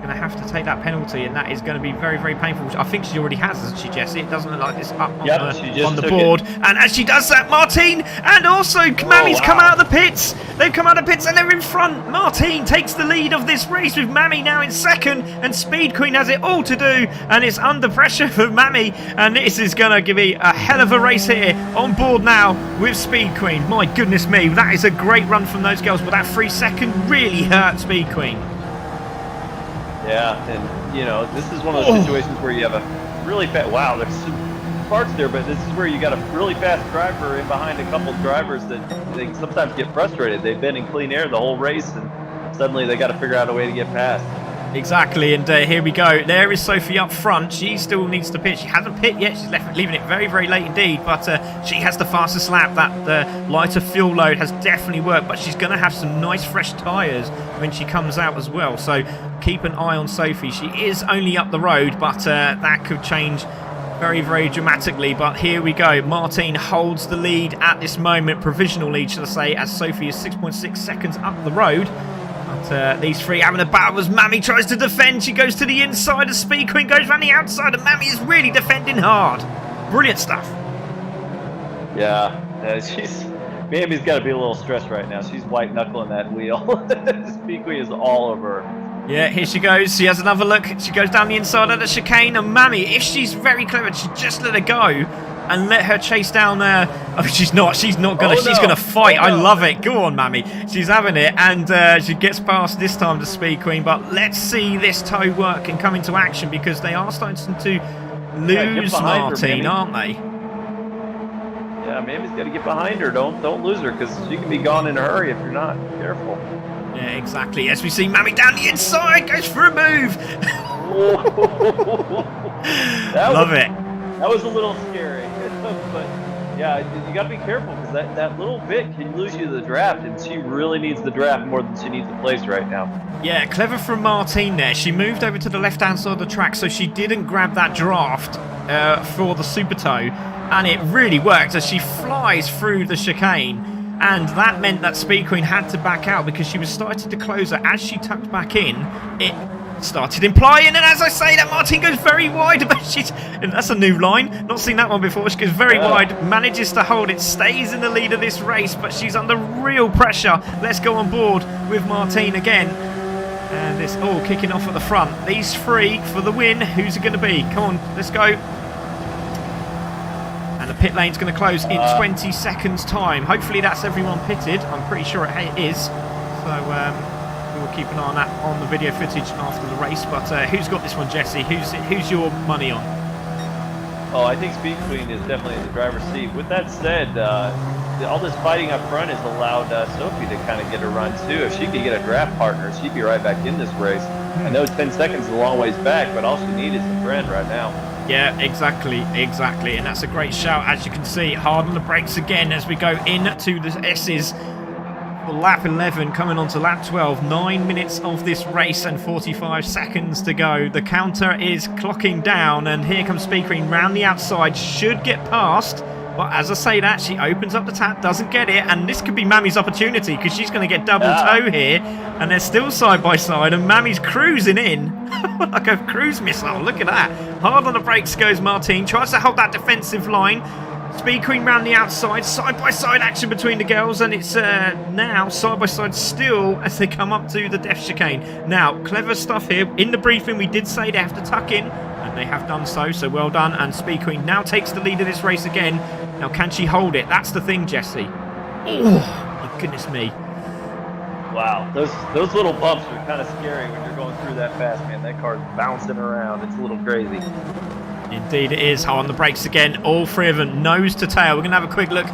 Going to have to take that penalty, and that is going to be very, very painful. I think she already has, hasn't she, Jesse? It doesn't look like this up on the board. And as she does that, Martine and also Mammy's come out of the pits. They've come out of the pits and they're in front. Martine takes the lead of this race with Mammy now in second, and Speed Queen has it all to do, and it's under pressure for Mammy, and this is going to be a hell of a race here on board now with Speed Queen. My goodness me, that is a great run from those girls, but that 3-second really hurt Speed Queen. Yeah, and you know, this is one of those situations where you have a really fast. Wow, there's some parts there, but this is where you got a really fast driver in behind a couple drivers that they sometimes get frustrated. They've been in clean air the whole race, and suddenly they got to figure out a way to get past. Exactly, and here we go. There is Sophie up front. She still needs to pit. She hasn't pit yet. She's leaving it very, very late indeed, but she has the fastest lap. That lighter fuel load has definitely worked, but she's going to have some nice fresh tyres when she comes out as well. So keep an eye on Sophie. She is only up the road, but that could change very, very dramatically. But here we go. Martine holds the lead at this moment, provisional lead, should I say, as Sophie is 6.6 seconds up the road. But these three having a battle as Mammy tries to defend. She goes to the inside as Speed Queen goes around the outside, and Mammy is really defending hard. Brilliant stuff. Yeah, Mammy's got to be a little stressed right now. She's white knuckling that wheel. Speed Queen is all over her. Yeah, here she goes. She has another look. She goes down the inside of the chicane, and Mammy, if she's very clever, she just let her go and let her chase down there. Oh, she's not gonna. She's gonna fight. I love it. Go on, Mammy. She's having it, and she gets past this time the Speed Queen. But let's see this toe work and come into action, because they are starting to lose Martine, aren't they? Yeah, Mammy's got to get behind her. Don't lose her, because she can be gone in a hurry if you're not careful. Yeah, exactly. As we see Mammy down the inside, goes for a move. Love it. That was a little scary, but yeah, you got to be careful, because that little bit can lose you the draft, and she really needs the draft more than she needs the place right now. Yeah, clever from Martine there. She moved over to the left-hand side of the track, so she didn't grab that draft for the super toe, and it really worked as she flies through the chicane. And that meant that Speed Queen had to back out, because she was starting to close her. As she tucked back in, it started implying, and as I say that, Martine goes very wide, but that's a new line, not seen that one before. She goes very wide, manages to hold it, stays in the lead of this race, but she's under real pressure. Let's go on board with Martine again, and it's all kicking off at the front. These three for the win. Who's it going to be? Come on, let's go. And the pit lane's going to close in 20 seconds time. Hopefully that's everyone pitted. I'm pretty sure it is, so we'll keep an eye on that on the video footage after the race. But who's got this one, Jesse? Who's your money on? Oh, I think Speed Queen is definitely in the driver's seat. With that said, all this fighting up front has allowed Sophie to kind of get a run too. If she could get a draft partner, she'd be right back in this race. I know 10 seconds is a long ways back, but all she needs is a friend right now. Yeah, exactly, and that's a great shout. As you can see, hard on the brakes again as we go into the S's. Lap 11 coming on to lap 12. 9 minutes of this race and 45 seconds to go. The counter is clocking down, and here comes Speed Queen round the outside. Should get past, but as I say that, she opens up the tap, doesn't get it, and this could be Mammy's opportunity because she's going to get double toe here, and they're still side by side, and Mammy's cruising in like a cruise missile. Look at that. Hard on the brakes goes Martine, tries to hold that defensive line. Speed Queen round the outside, side-by-side action between the girls, and it's now side-by-side still as they come up to the death chicane. Now, clever stuff here. In the briefing, we did say they have to tuck in, and they have done so well done. And Speed Queen now takes the lead of this race again. Now, can she hold it? That's the thing, Jesse. Oh, my goodness me. Wow, those little bumps are kind of scary when you're going through that fast, man. That car's bouncing around. It's a little crazy. Indeed it is. On the brakes again, all three of them nose to tail. We're going to have a quick look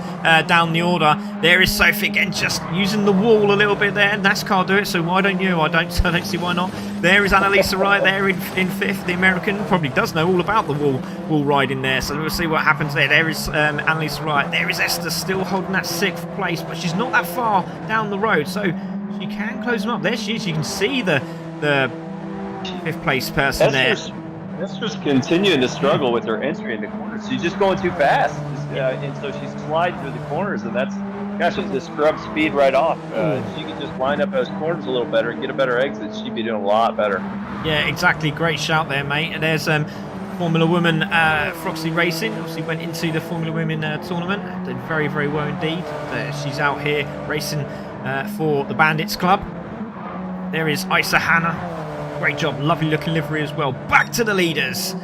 down the order. There is Sophie again, just using the wall a little bit there. NASCAR do it, so why don't you? I don't see why not. There is Annalisa right there in fifth. The American probably does know all about the wall riding there, so we'll see what happens there. There is Annalisa right. There is Esther still holding that 6th place, but she's not that far down the road, so she can close them up. There she is. You can see the 5th place person there. Esther's continuing to struggle with her entry into corners. She's just going too fast, and so she's sliding through the corners, and that's, gosh, it's just scrub speed right off. If she could just line up those corners a little better and get a better exit, she'd be doing a lot better. Yeah, exactly. Great shout there, mate. And there's Formula Woman Froxy Racing. Obviously went into the Formula Women tournament. Did very, very well indeed. She's out here racing for the Bandits Club. There is Isa Hanna. Great job, lovely looking livery as well. Back to the leaders.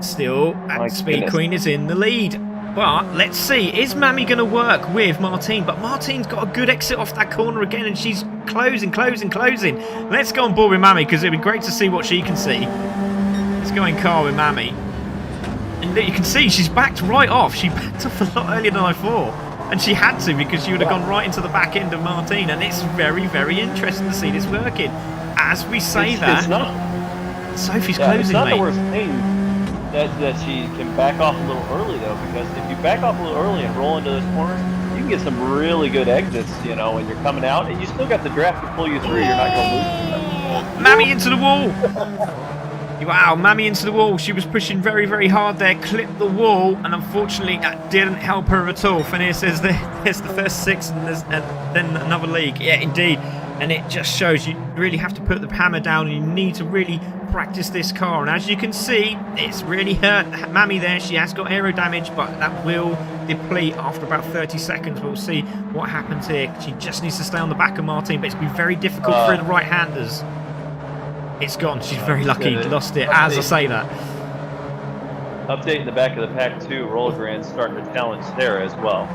Still, Speed Queen is in the lead. But let's see, is Mammy going to work with Martine? But Martine's got a good exit off that corner again, and she's closing. Let's go on board with Mammy because it'd be great to see what she can see. Let's go in car with Mammy. And you can see she's backed right off. She backed off a lot earlier than I thought. And she had to because she would have gone right into the back end of Martine, and it's very, very interesting to see this working. As we say Sophie's closing, it's not mate. the worst thing that she can back off a little early, though, because if you back off a little early and roll into those corners, you can get some really good exits, you know, when you're coming out, and you still got the draft to pull you through. You're not going to lose. Mammy into the wall. Wow, Mammy into the wall. She was pushing very, very hard there, clipped the wall, and unfortunately that didn't help her at all. Fania says there's the first 6 and then another league. Yeah, indeed. And it just shows you really have to put the hammer down, and you need to really practice this car. And as you can see, it's really hurt Mammy there. She has got aero damage, but that will deplete after about 30 seconds. We'll see what happens here. She just needs to stay on the back of Martine, but it's going to be very difficult for the right-handers. It's gone. She's very lucky. Lost it as I say that. Update in the back of the pack too. Roller Grand's starting to challenge Sarah as well.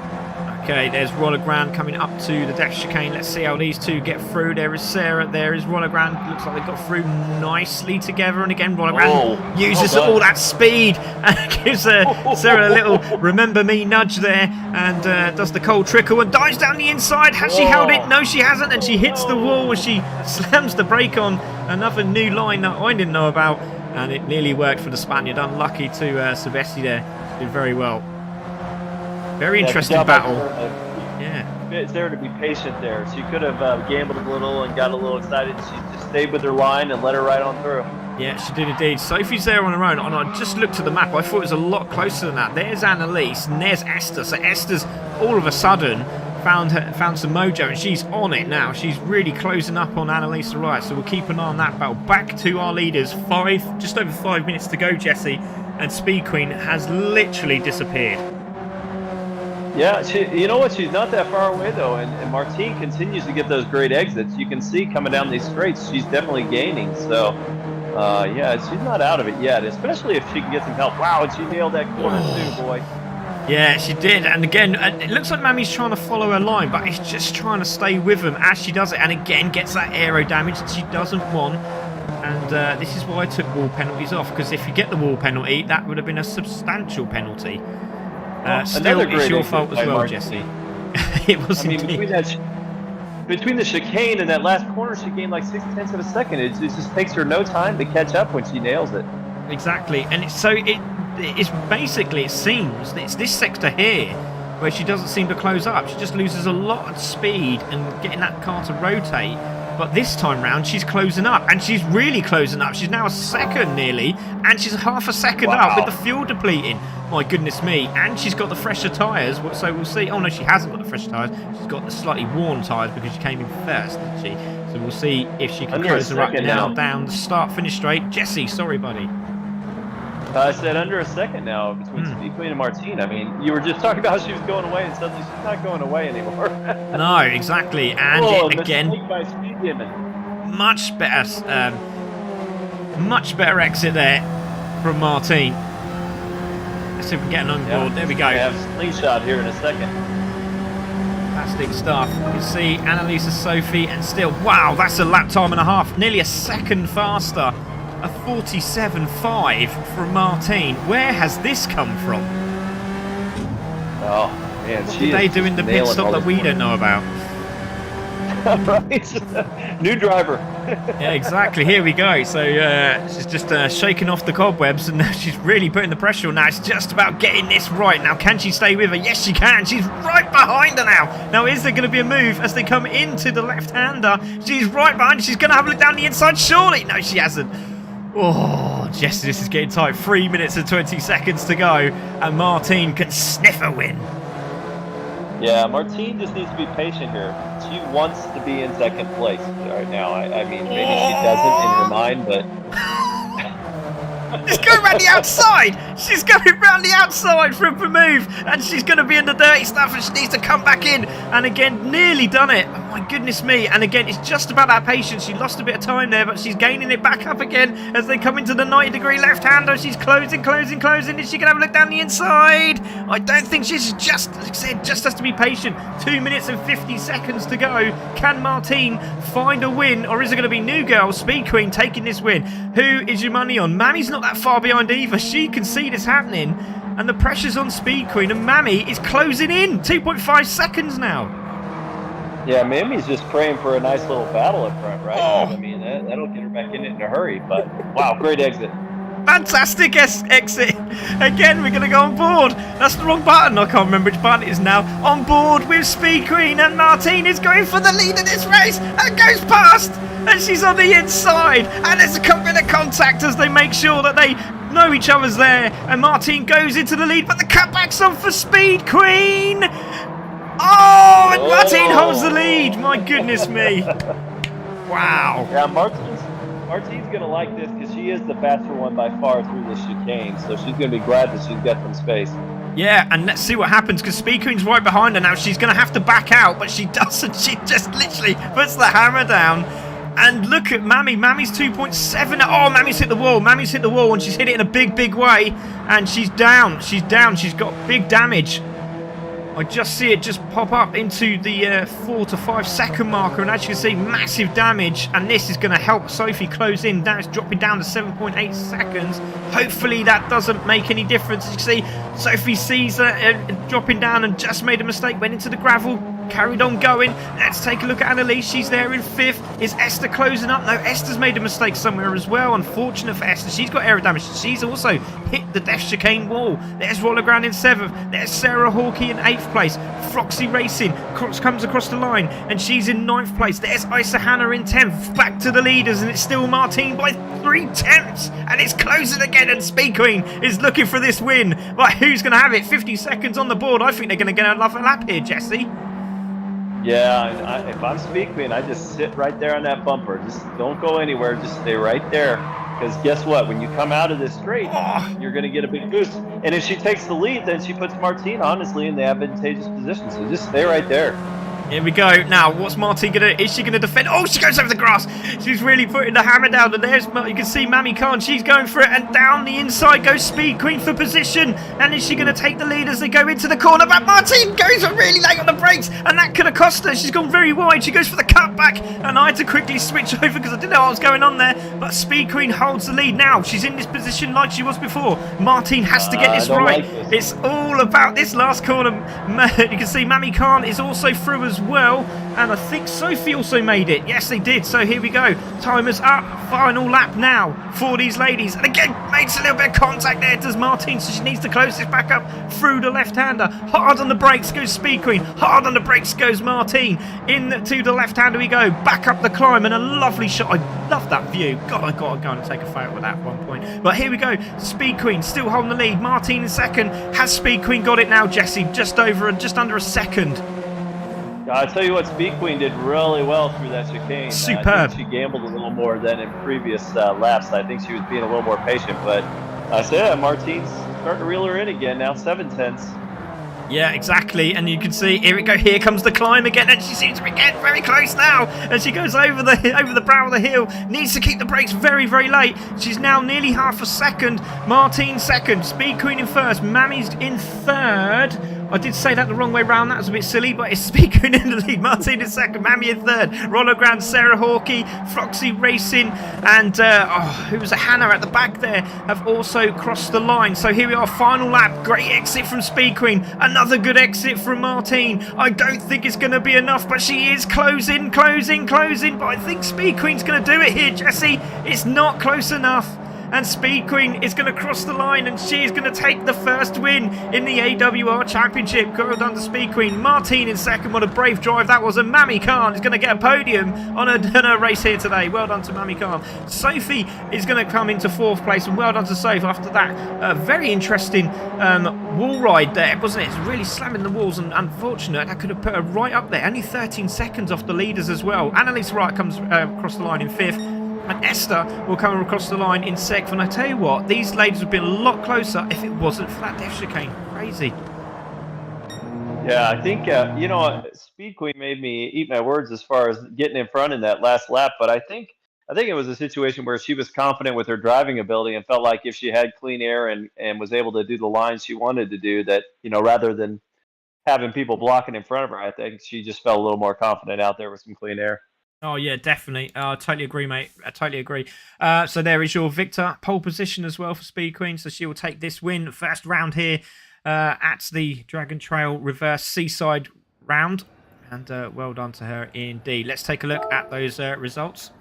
Okay, there's Roller Grand coming up to the death chicane. Let's see how these two get through. There is Sarah. There is Roller Grand. Looks like they got through nicely together. And again, Roller Grand uses all that speed and gives Sarah a little remember me nudge there, and does the cold trickle and dives down the inside. Has she held it? No, she hasn't. And she hits the wall as she slams the brake on. Another new line that I didn't know about, and it nearly worked for the Spaniard. Unlucky to Silvestri there. Did very well. Very interesting battle. It's there to be patient there. She could have gambled a little and got a little excited. She just stayed with her line and let her right on through. Yeah, she did indeed. Sophie's there on her own, and I just looked at the map. I thought it was a lot closer than that. There's Annalise, and there's Esther. So Esther's all of a sudden found some mojo, and she's on it now. She's really closing up on Annalisa Wright, so we'll keep an eye on that battle. Back to our leaders, just over 5 minutes to go, Jesse, and Speed Queen has literally disappeared. Yeah, you know what? She's not that far away though, and Martine continues to get those great exits. You can see coming down these straights, she's definitely gaining. So, yeah, she's not out of it yet, especially if she can get some help. Wow, and she nailed that corner too, boy. Yeah, she did. And again, it looks like Mammy's trying to follow her line, but it's just trying to stay with them as she does it. And again, gets that aero damage that she doesn't want. And this is why I took wall penalties off, because if you get the wall penalty, that would have been a substantial penalty. Still, it's your fault as well, Jesse. It was indeed. Between the chicane and that last corner, she gained like 0.6 of a second. It just takes her no time to catch up when she nails it. Exactly, and it's basically, it seems, it's this sector here where she doesn't seem to close up. She just loses a lot of speed and getting that car to rotate. But this time round, she's closing up, and she's really closing up. She's now a second nearly, and she's half a second up with the fuel depleting. My goodness me. And she's got the fresher tyres, so we'll see. Oh no, she hasn't got the fresher tyres. She's got the slightly worn tyres because she came in first, didn't she? So we'll see if she can close her up now down the start-finish straight. Jesse, sorry, buddy. I said under a second now between Speed Queen and Martine. I mean, you were just talking about how she was going away, and suddenly she's not going away anymore. No, exactly. And again, by Speed Demon. much better exit there from Martine. Let's see if we can get an onboard. Yeah, there we go. We have a slingshot here in a second. Fantastic stuff. You can see Annalisa, Sophie, and still, wow, that's a lap time and a half. Nearly a second faster. A 47.5 from Martine. Where has this come from? Oh, man. What did they do in the pit stop that we don't know about? Right. New driver. Yeah, exactly. Here we go. So she's just shaking off the cobwebs, and she's really putting the pressure on now. It's just about getting this right. Now, can she stay with her? Yes, she can. She's right behind her now. Now, is there going to be a move as they come into the left-hander? She's right behind her. She's going to have a look down the inside, surely. No, she hasn't. Oh, Jesse, this is getting tight. 3 minutes and 20 seconds to go, and Martine can sniff a win. Yeah, Martine just needs to be patient here. She wants to be in second place right now. I mean, maybe she doesn't in her mind, but... She's going around the outside! She's going around the outside for a move, and she's going to be in the dirty stuff, and she needs to come back in. And again, nearly done it. Oh my goodness me. And again, it's just about that patience. She lost a bit of time there, but she's gaining it back up again as they come into the 90-degree left-hander. She's closing. Is she going to have a look down the inside? I don't think she's just has to be patient. 2 minutes and 50 seconds to go. Can Martine find a win, or is it going to be New Girl, Speed Queen, taking this win? Who is your money on? Mammy's not that far behind either. She can see this happening, and the pressure's on Speed Queen, and Mammy is closing in. 2.5 seconds now. Yeah, Mammy's just praying for a nice little battle up front, right? Oh. I mean, that'll get her back in it in a hurry, but wow, great exit. Fantastic exit. Again, we're going to go on board. That's the wrong button. I can't remember which button it is now. On board with Speed Queen, and Martine is going for the lead of this race and goes past, and she's on the inside, and there's a bit of contact as they make sure that they know each other's there, and Martine goes into the lead, but the cutback's on for Speed Queen. Oh, and Martine holds the lead. My goodness me. Wow. Yeah, Martine's going to like this because she is the faster one by far through the chicane, so she's going to be glad that she's got some space. Yeah, and let's see what happens, because Speed Queen's right behind her now. She's going to have to back out, but she doesn't. She just literally puts the hammer down. And look at Mammy. Mammy's 2.7. Oh, Mammy's hit the wall. Mammy's hit the wall, and she's hit it in a big, big way. And she's down. She's down. She's got big damage. I just see it just pop up into the 4 to 5 second marker, and as you can see, massive damage, and this is going to help Sophie close in. Now it's dropping down to 7.8 seconds. Hopefully that doesn't make any difference. As you can see, Sophie sees that dropping down and just made a mistake, went into the gravel, carried on going. Let's take a look at Annalise. She's there in 5th. Is Esther closing up? No, Esther's made a mistake somewhere as well. Unfortunate for Esther. She's got aero damage. She's also hit the death chicane wall. There's Roller Ground in 7th. There's Sarah Hawkey in 8th place. Froxy Racing comes across the line, and she's in 9th place. There's Isa Hannah in 10th. Back to the leaders, and it's still Martine by 3/10, and it's closing again, and Speed Queen is looking for this win. Right, who's going to have it? 50 seconds on the board. I think they're going to get another lap here, Jesse. Yeah, and if I'm Speed Queen, I just sit right there on that bumper. Just don't go anywhere. Just stay right there. Because guess what? When you come out of this straight, Oh, you're going to get a big boost. And if she takes the lead, then she puts Martine honestly in the advantageous position. So just stay right there. here we go. Now, what's Martine gonna? Is she gonna defend? Oh, she goes over the grass. She's really putting the hammer down. And there's, you can see Mammy Khan. She's going for it, and down the inside goes Speed Queen for position. And is she gonna take the lead as they go into the corner? But Martine goes really late on the brakes, and that could have cost her. She's gone very wide. She goes for the cutback, and I had to quickly switch over because I didn't know what was going on there. But Speed Queen holds the lead now. She's in this position like she was before. Martine has to get this right. Like this. It's all about this last corner. You can see Mammy Khan is also through as well, and I think Sophie also made it. Yes, they did. So here we go. Timer's up. Final lap now for these ladies. And again, makes a little bit of contact there, does Martine, so she needs to close this back up through the left-hander. Hard on the brakes goes Speed Queen. Hard on the brakes goes Martine. Into the left-hander we go. Back up the climb, and a lovely shot. I love that view. God, I got to go and take a photo with that at one point. But here we go. Speed Queen still holding the lead. Martine in second. Has Speed Queen got it now, Jesse? Just under a second. I tell you what, Speed Queen did really well through that chicane. Superb. I think she gambled a little more than in previous laps. I think she was being a little more patient, but I said Martine's starting to reel her in again now, 7/10. Yeah, exactly. And you can see here it go. Here comes the climb again, and she seems to be getting very close now. And she goes over the brow of the hill. Needs to keep the brakes very, very late. She's now nearly half a second. Martine second. Speed Queen in first. Mammy's in third. I did say that the wrong way round. That was a bit silly, but it's Speed Queen in the lead. Martine in second. Mammy in third. Rollo Grand, Sarah Hawkey, Floxy Racing, and who was it? Hannah at the back there have also crossed the line. So here we are, final lap. Great exit from Speed Queen. Another good exit from Martine. I don't think it's going to be enough, but she is closing. But I think Speed Queen's going to do it here, Jesse. It's not close enough. And Speed Queen is going to cross the line, and she is going to take the first win in the AWR Championship. Well done to Speed Queen. Martine in second. What a brave drive that was. And Mammy Khan is going to get a podium on her race here today. Well done to Mammy Khan. Sophie is going to come into fourth place, and well done to Sophie after that very interesting wall ride there, wasn't it? It's really slamming the walls, and unfortunate. That could have put her right up there. Only 13 seconds off the leaders as well. Annalise Wright comes across the line in fifth. And Esther will come across the line in sixth. And I tell you what, these ladies would be a lot closer if it wasn't for that death chicane. Crazy. Yeah, I think, Speed Queen made me eat my words as far as getting in front in that last lap. But I think it was a situation where she was confident with her driving ability and felt like if she had clean air and was able to do the lines she wanted to do, that, rather than having people blocking in front of her, I think she just felt a little more confident out there with some clean air. Oh, yeah, definitely. I totally agree, mate. I totally agree. So there is your victor. Pole position as well for Speed Queen. So she will take this win. First round here at the Dragon Trail Reverse Seaside round. And well done to her indeed. Let's take a look at those results.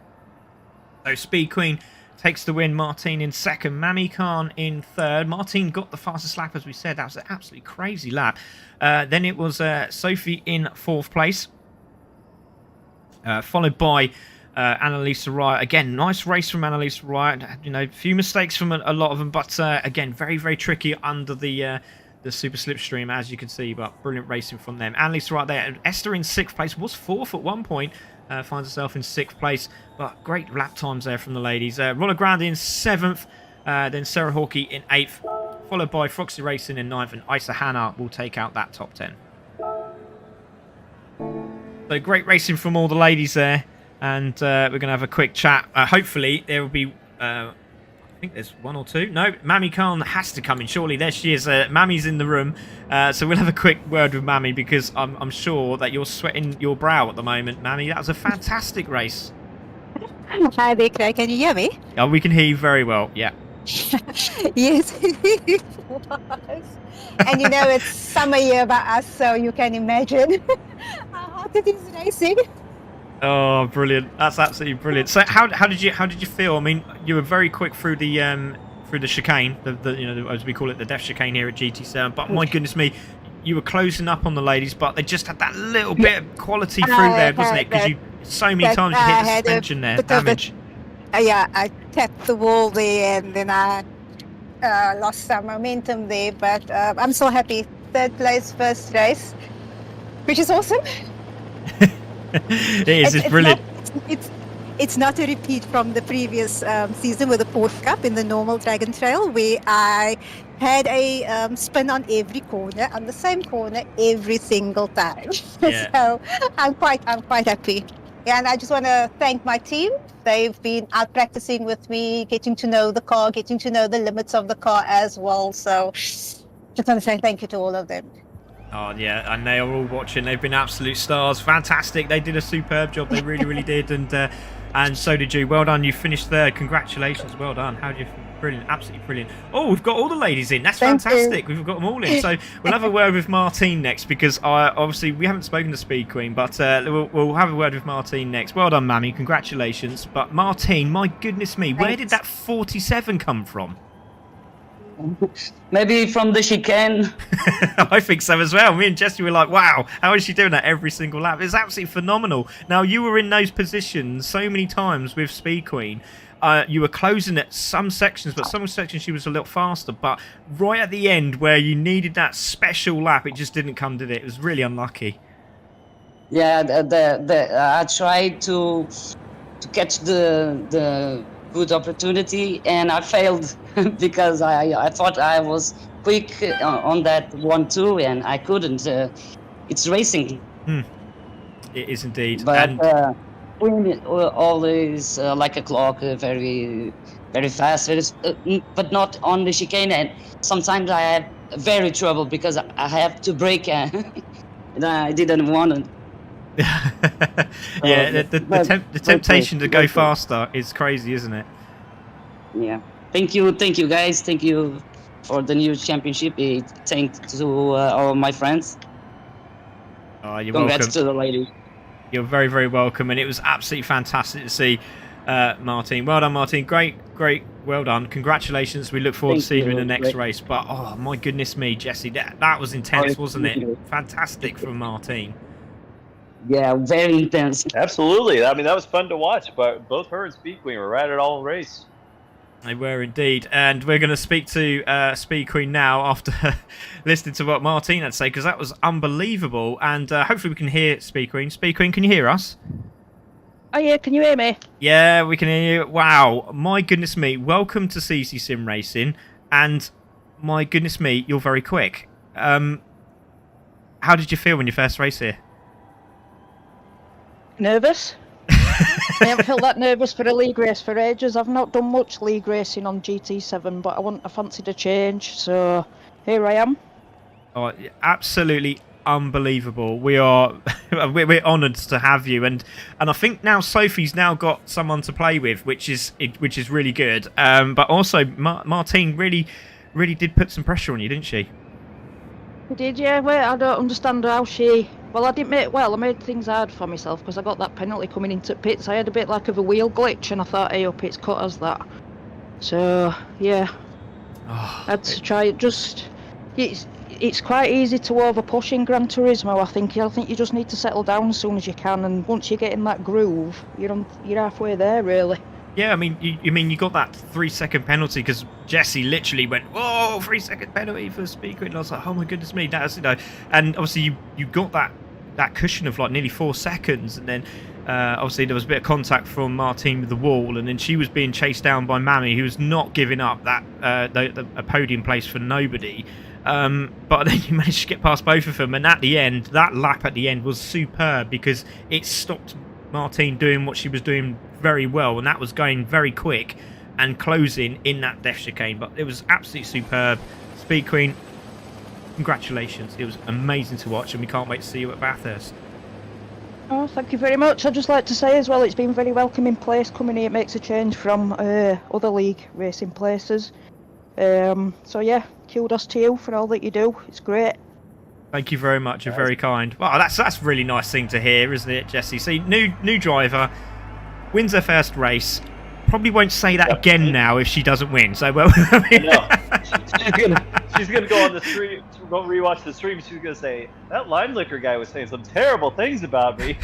So Speed Queen takes the win. Martine in second. Mammy Khan in third. Martine got the fastest lap, as we said. That was an absolutely crazy lap. Then it was Sophie in fourth place. Followed by Annalise Wright. Again, nice race from Annalise Wright. A few mistakes from a lot of them, but again, very, very tricky under the super slipstream, as you can see, but brilliant racing from them. Annalise Wright there. Esther in sixth place, was fourth at one point, finds herself in sixth place, but great lap times there from the ladies. Rolla Grande in seventh, then Sarah Hawkey in eighth, followed by Floxy Racing in ninth, and Isa Hannah will take out that top 10. So great racing from all the ladies there, and we're going to have a quick chat. Hopefully there will be, I think there's one or two. No, Mammy Khan has to come in, surely. There she is. Mammy's in the room, so we'll have a quick word with Mammy, because I'm sure that you're sweating your brow at the moment, Mammy. That was a fantastic race. Hi there, Craig. Can you hear me? Oh, we can hear you very well, yeah. Yes, it was. And it's summer here by us, so you can imagine how hot it is racing. Oh, brilliant! That's absolutely brilliant. So, how did you feel? I mean, you were very quick through the chicane, as we call it, the death chicane here at GT7. But my goodness me, you were closing up on the ladies, but they just had that little bit of quality through there, wasn't it? Because so many times you hit the suspension there, damage. I tapped the wall there, and then I lost some momentum there. But I'm so happy. Third place, first race, which is awesome. It is. It's brilliant. It's not a repeat from the previous season with the Port Cup in the normal Dragon Trail, where I had a spin on every corner, on the same corner every single time. Yeah. So I'm quite happy. Yeah, and I just want to thank my team. They've been out practicing with me, getting to know the car, getting to know the limits of the car as well. So just want to say thank you to all of them. Oh yeah, and they are all watching. They've been absolute stars. Fantastic. They did a superb job. They really, really did. And so did you. Well done. You finished third. Congratulations. Well done. How do you feel? Brilliant. Absolutely brilliant. Oh, we've got all the ladies in. That's fantastic. We've got them all in. So we'll have a word with Martine next, because obviously we haven't spoken to Speed Queen, but we'll have a word with Martine next. Well done, Mammy. Congratulations. But Martine, my goodness me, where did that 47 come from? Maybe from the chicane. I think so as well. Me and Jessie were like, wow, how is she doing that every single lap? It's absolutely phenomenal. Now, you were in those positions so many times with Speed Queen. You were closing at some sections, but some sections she was a little faster. But right at the end, where you needed that special lap, it just didn't come, did it? It was really unlucky. Yeah, I tried to catch the good opportunity, and I failed because I thought I was quick on that 1-2, and I couldn't. It's racing. It is indeed. But And always like a clock, very, very fast, but not on the chicane. And sometimes I have very trouble because I have to brake, and I didn't want to. Yeah, the temptation to go faster is crazy, isn't it? Yeah. Thank you, guys. Thank you for the new championship. Thanks to all my friends. Oh, you're Congrats welcome. to the ladies. You're very, very welcome, and it was absolutely fantastic to see Martine. Well done, Martine. Great, well done. Congratulations. We look forward to seeing you in the next race. But, oh, my goodness me, Jessie, that was intense, wasn't it? Fantastic from Martine. Yeah, very intense. Absolutely. I mean, that was fun to watch, but both her and Speed Queen were right at all race. They were indeed, and we're going to speak to Speed Queen now after listening to what Martine had to say, because that was unbelievable, and hopefully we can hear Speed Queen. Speed Queen, can you hear us? Oh yeah, can you hear me? Yeah, we can hear you. Wow, my goodness me, welcome to CC Sim Racing, and my goodness me, you're very quick. How did you feel when you first raced here? Nervous. I haven't felt that nervous for a league race for ages. I've not done much league racing on GT7, but I fancied a change, so here I am. Oh, absolutely unbelievable. We're honoured to have you, and I think now Sophie's now got someone to play with, which is really good. But also Martine really did put some pressure on you, didn't she? She did, yeah. Well, I don't understand how she. Well, I made things hard for myself because I got that penalty coming into pits. I had a bit like of a wheel glitch, and I thought, hey, up, it's cut as that. So yeah, I had to try it. It's quite easy to over push in Gran Turismo. I think you just need to settle down as soon as you can, and once you get in that groove, you're halfway there, really. Yeah, I mean, you got that 3-second penalty because Jessie literally went, "Whoa, 3-second penalty for Speed Queen." And I was like, "Oh my goodness me, that's And obviously you got that cushion of like nearly 4 seconds, and then obviously there was a bit of contact from Martine with the wall, and then she was being chased down by Mammy, who was not giving up that a podium place for nobody. But then you managed to get past both of them, and at the end, that lap at the end was superb because it stopped Martine doing what she was doing very well, and that was going very quick and closing in that death chicane. But it was absolutely superb. Speed Queen, congratulations. It was amazing to watch, and we can't wait to see you at Bathurst. Oh, thank you very much. I'd just like to say as well, it's been very welcoming place coming here. It makes a change from other league racing places. So yeah, kudos to you for all that you do. It's great. Thank you very much. You're very kind. Well, that's a really nice thing to hear, isn't it, Jessie? See, new driver, wins her first race. Probably won't say that again now if she doesn't win. So, well, I mean, she's gonna go on the stream, go rewatch the stream. She's gonna say that line licker guy was saying some terrible things about me.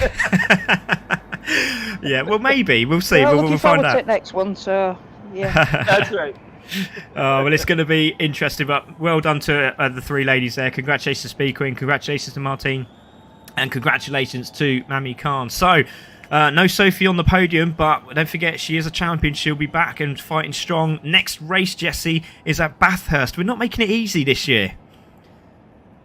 Yeah, well, maybe we'll see. Well, we'll looking find forward out. to it next one. So, yeah. That's right. Oh, well, it's going to be interesting, but well done to the three ladies there. Congratulations to Speed Queen, congratulations to Martine, And congratulations to Mami Khan. So, no Sophie on the podium, but don't forget she is a champion. She'll be back and fighting strong. Next race, Jesse, is at Bathurst. We're not making it easy this year.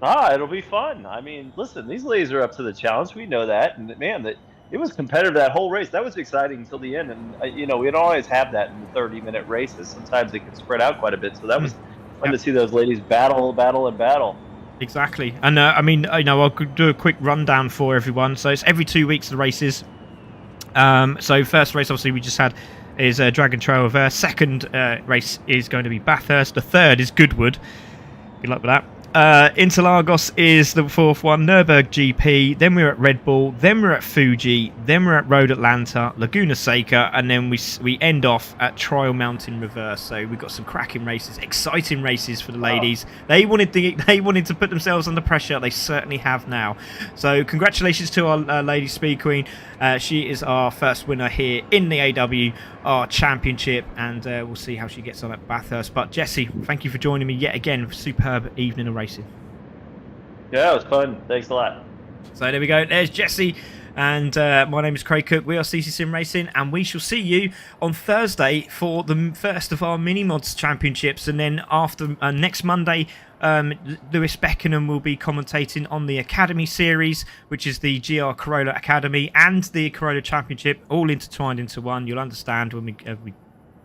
It'll be fun. I mean, listen, these ladies are up to the challenge. We know that, and man, that it was competitive that whole race. That was exciting until the end, and we don't always have that in the 30-minute races. Sometimes it can spread out quite a bit. So that was fun to see those ladies battle. Exactly. And I mean, I'll do a quick rundown for everyone. So it's every 2 weeks the races. So first race, obviously, we just had is Dragon Trail Reverse. Second race is going to be Bathurst. The third is Goodwood. Good luck with that. Interlagos is the fourth one. Nürburgring GP. Then we're at Red Bull. Then we're at Fuji. Then we're at Road Atlanta, Laguna Seca, and then we end off at Trial Mountain Reverse. So we've got some cracking races, exciting races for the ladies. They wanted to put themselves under pressure. They certainly have now. So congratulations to our lady speed queen. She is our first winner here in the AWRC Championship, and we'll see how she gets on at Bathurst. But Jesse, thank you for joining me yet again. Superb evening of racing. Yeah, it was fun. Thanks a lot. So there we go. There's Jesse. And my name is Craig Cook. We are CC Sim Racing, and we shall see you on Thursday for the first of our mini mods championships. And then after next Monday, Lewis Beckenham will be commentating on the Academy Series, which is the GR Corolla Academy and the Corolla Championship, all intertwined into one. You'll understand when we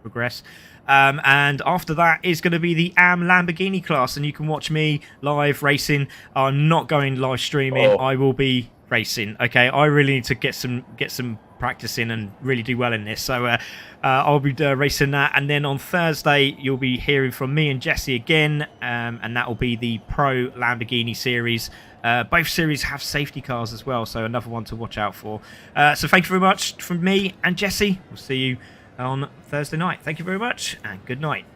progress. And after that is going to be the Lamborghini class, and you can watch me live racing. I'm not going live streaming. I will be racing. Okay, I really need to get some practice in and really do well in this. So I'll be racing that, and then on Thursday you'll be hearing from me and Jesse again, and that will be the Pro Lamborghini Series. Both series have safety cars as well, so another one to watch out for. So thank you very much from me and Jesse. We'll see you on Thursday night. Thank you very much, and good night.